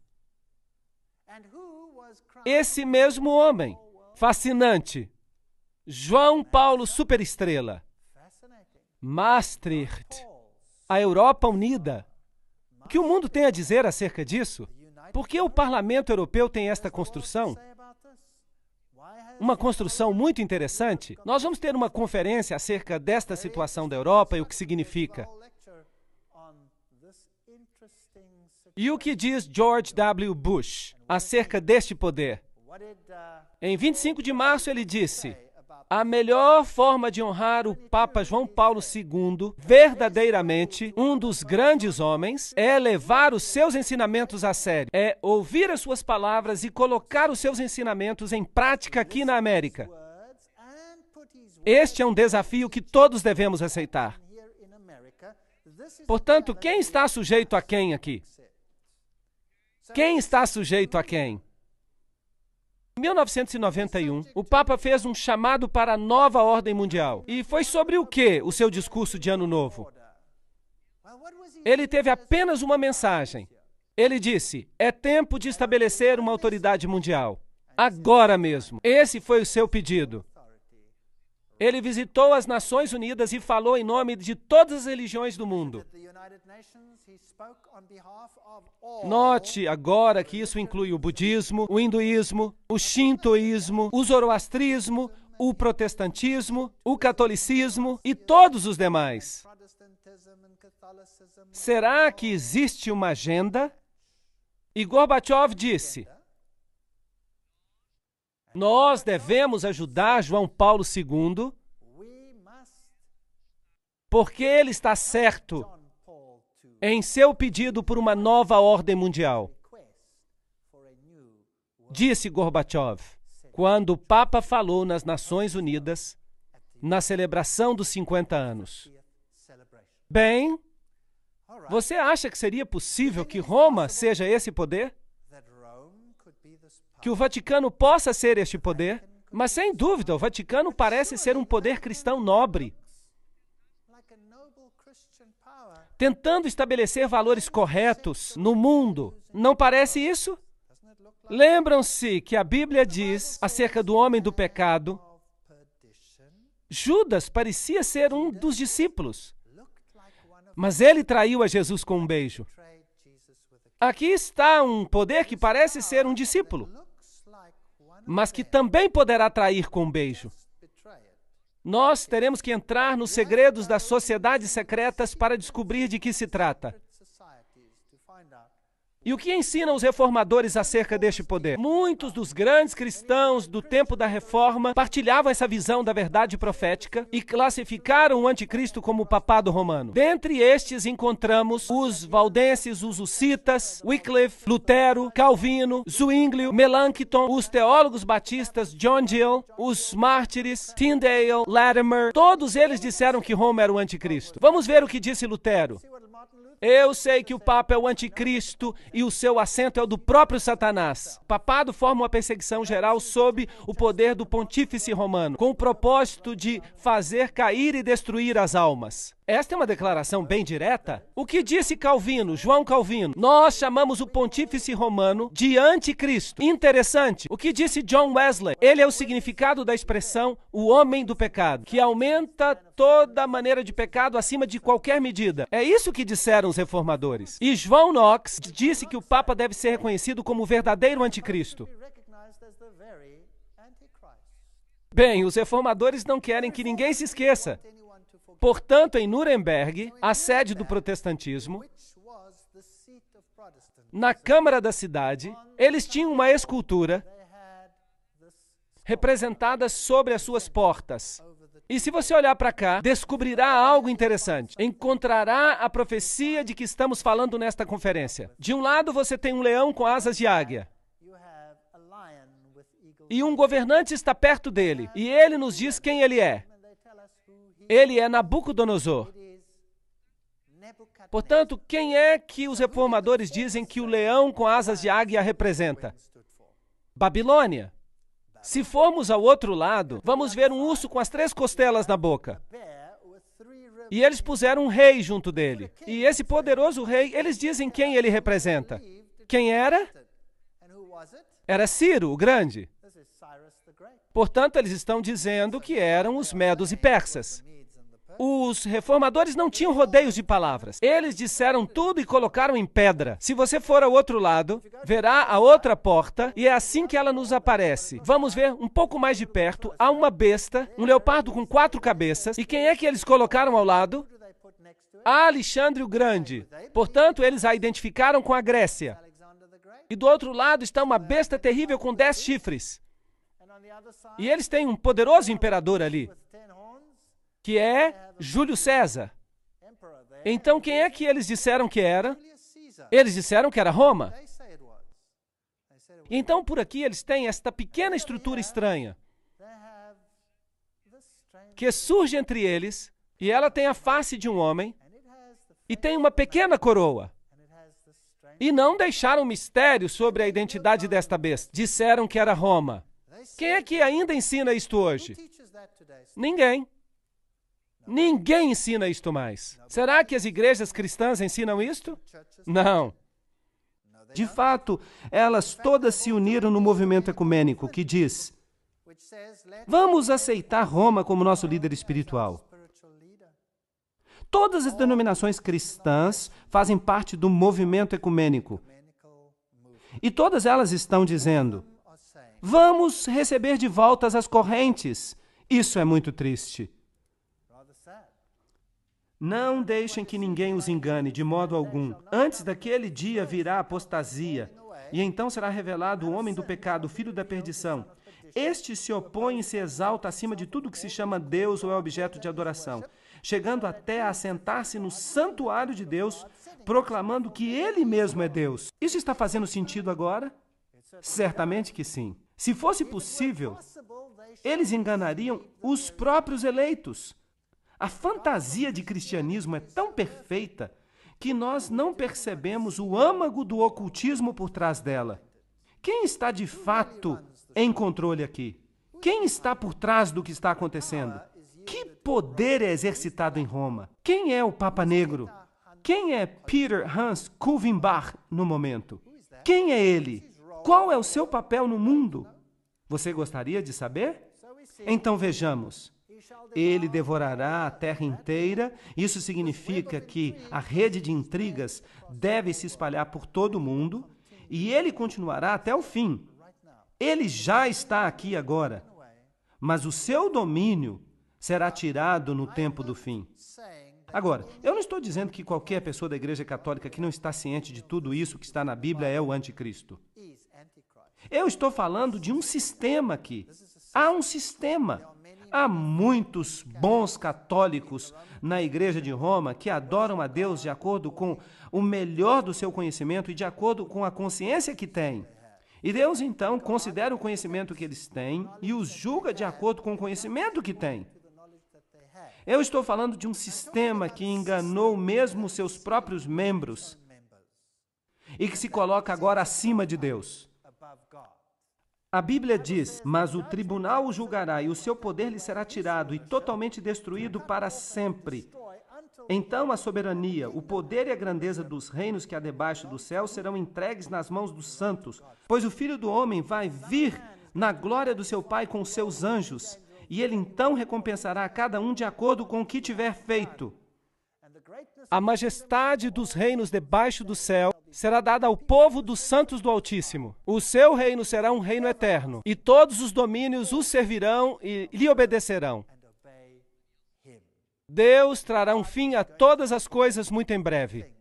[SPEAKER 1] Esse mesmo homem. Fascinante. João Paulo Superestrela. Maastricht. A Europa unida. O que o mundo tem a dizer acerca disso? Por que o Parlamento Europeu tem esta construção? Uma construção muito interessante. Nós vamos ter uma conferência acerca desta situação da Europa e o que significa. E o que diz George W. Bush acerca deste poder? Em 25 de março ele disse: a melhor forma de honrar o Papa João Paulo II, verdadeiramente um dos grandes homens, é levar os seus ensinamentos a sério, é ouvir as suas palavras e colocar os seus ensinamentos em prática aqui na América. Este é um desafio que todos devemos aceitar. Portanto, quem está sujeito a quem aqui? Quem está sujeito a quem? Em 1991, o Papa fez um chamado para a nova ordem mundial. E foi sobre o que o seu discurso de Ano Novo? Ele teve apenas uma mensagem. Ele disse: é tempo de estabelecer uma autoridade mundial. Agora mesmo. Esse foi o seu pedido. Ele visitou as Nações Unidas e falou em nome de todas as religiões do mundo. Note agora que isso inclui o budismo, o hinduísmo, o shintoísmo, o zoroastrismo, o protestantismo, o catolicismo e todos os demais. Será que existe uma agenda? E Gorbachev disse: nós devemos ajudar João Paulo II porque ele está certo em seu pedido por uma nova ordem mundial. Disse Gorbachev, quando o Papa falou nas Nações Unidas, na celebração dos 50 anos. Bem, você acha que seria possível que Roma seja esse poder? Que o Vaticano possa ser este poder? Mas, sem dúvida, o Vaticano parece ser um poder cristão nobre, tentando estabelecer valores corretos no mundo. Não parece isso? Lembram-se que a Bíblia diz acerca do homem do pecado? Judas parecia ser um dos discípulos, mas ele traiu a Jesus com um beijo. Aqui está um poder que parece ser um discípulo, mas que também poderá trair com um beijo. Nós teremos que entrar nos segredos das sociedades secretas para descobrir de que se trata. E o que ensinam os reformadores acerca deste poder? Muitos dos grandes cristãos do tempo da Reforma partilhavam essa visão da verdade profética e classificaram o anticristo como o papado romano. Dentre estes encontramos os valdenses, os hussitas, Wycliffe, Lutero, Calvino, Zwinglio, Melanchthon, os teólogos batistas John Gill, os mártires, Tyndale, Latimer. Todos eles disseram que Roma era o anticristo. Vamos ver o que disse Lutero. Eu sei que o Papa é o anticristo e o seu assento é o do próprio Satanás. O papado forma uma perseguição geral sob o poder do pontífice romano, com o propósito de fazer cair e destruir as almas. Esta é uma declaração bem direta. O que disse Calvino, João Calvino? Nós chamamos o pontífice romano de anticristo. Interessante. O que disse John Wesley? Ele é o significado da expressão o homem do pecado, que aumenta toda maneira de pecado acima de qualquer medida. É isso que disseram os reformadores. E João Knox disse que o Papa deve ser reconhecido como o verdadeiro anticristo. Bem, os reformadores não querem que ninguém se esqueça. Portanto, em Nuremberg, a sede do protestantismo, na Câmara da cidade, eles tinham uma escultura representada sobre as suas portas. E se você olhar para cá, descobrirá algo interessante. Encontrará a profecia de que estamos falando nesta conferência. De um lado, você tem um leão com asas de águia. E um governante está perto dele. E ele nos diz quem ele é. Ele é Nabucodonosor. Portanto, quem é que os reformadores dizem que o leão com asas de águia representa? Babilônia. Se formos ao outro lado, vamos ver um urso com as 3 costelas na boca. E eles puseram um rei junto dele. E esse poderoso rei, eles dizem quem ele representa. Quem era? Era Ciro, o Grande. Portanto, eles estão dizendo que eram os medos e persas. Os reformadores não tinham rodeios de palavras. Eles disseram tudo e colocaram em pedra. Se você for ao outro lado, verá a outra porta e é assim que ela nos aparece. Vamos ver um pouco mais de perto. Há uma besta, um leopardo com 4 cabeças. E quem é que eles colocaram ao lado? Alexandre o Grande. Portanto, eles a identificaram com a Grécia. E do outro lado está uma besta terrível com 10 chifres. E eles têm um poderoso imperador ali, que é Júlio César. Então, quem é que eles disseram que era? Eles disseram que era Roma. Então, por aqui, eles têm esta pequena estrutura estranha, que surge entre eles, e ela tem a face de um homem, e tem uma pequena coroa. E não deixaram mistério sobre a identidade desta besta. Disseram que era Roma. Quem é que ainda ensina isto hoje? Ninguém. Ninguém ensina isto mais. Será que as igrejas cristãs ensinam isto? Não. De fato, elas todas se uniram no movimento ecumênico que diz: vamos aceitar Roma como nosso líder espiritual. Todas as denominações cristãs fazem parte do movimento ecumênico. E todas elas estão dizendo: vamos receber de volta as correntes. Isso é muito triste. Não deixem que ninguém os engane, de modo algum. Antes daquele dia virá a apostasia, e então será revelado o homem do pecado, o filho da perdição. Este se opõe e se exalta acima de tudo que se chama Deus ou é objeto de adoração, chegando até a sentar-se no santuário de Deus, proclamando que ele mesmo é Deus. Isso está fazendo sentido agora? Certamente que sim. Se fosse possível, eles enganariam os próprios eleitos. A fantasia de cristianismo é tão perfeita que nós não percebemos o âmago do ocultismo por trás dela. Quem está de fato em controle aqui? Quem está por trás do que está acontecendo? Que poder é exercitado em Roma? Quem é o Papa Negro? Quem é Peter Hans Kulvenbach no momento? Quem é ele? Qual é o seu papel no mundo? Você gostaria de saber? Então vejamos. Ele devorará a terra inteira. Isso significa que a rede de intrigas deve se espalhar por todo o mundo e ele continuará até o fim. Ele já está aqui agora, mas o seu domínio será tirado no tempo do fim.
[SPEAKER 2] Agora, eu não estou dizendo que qualquer pessoa da Igreja Católica que não está ciente de tudo isso que está na Bíblia é o anticristo. Eu estou falando de um sistema aqui. Há um sistema. Há muitos bons católicos na Igreja de Roma que adoram a Deus de acordo com o melhor do seu conhecimento e de acordo com a consciência que têm. E Deus, então, considera o conhecimento que eles têm e os julga de acordo com o conhecimento que têm. Eu estou falando de um sistema que enganou mesmo seus próprios membros e que se coloca agora acima de Deus. A Bíblia diz, mas o tribunal o julgará e o seu poder lhe será tirado e totalmente destruído para sempre. Então a soberania, o poder e a grandeza dos reinos que há debaixo do céu serão entregues nas mãos dos santos, pois o Filho do Homem vai vir na glória do seu Pai com os seus anjos, e ele então recompensará a cada um de acordo com o que tiver feito.
[SPEAKER 1] A majestade dos reinos debaixo do céu será dada ao povo dos santos do Altíssimo. O seu reino será um reino eterno, e todos os domínios o servirão e lhe obedecerão. Deus trará um fim a todas as coisas muito em breve.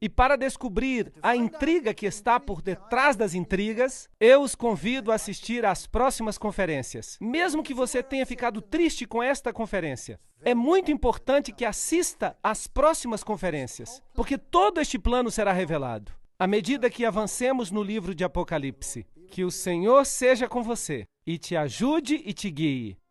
[SPEAKER 1] E para descobrir a intriga que está por detrás das intrigas, eu os convido a assistir às próximas conferências. Mesmo que você tenha ficado triste com esta conferência, é muito importante que assista às próximas conferências, porque todo este plano será revelado. À medida que avancemos no livro de Apocalipse, que o Senhor seja com você e te ajude e te guie.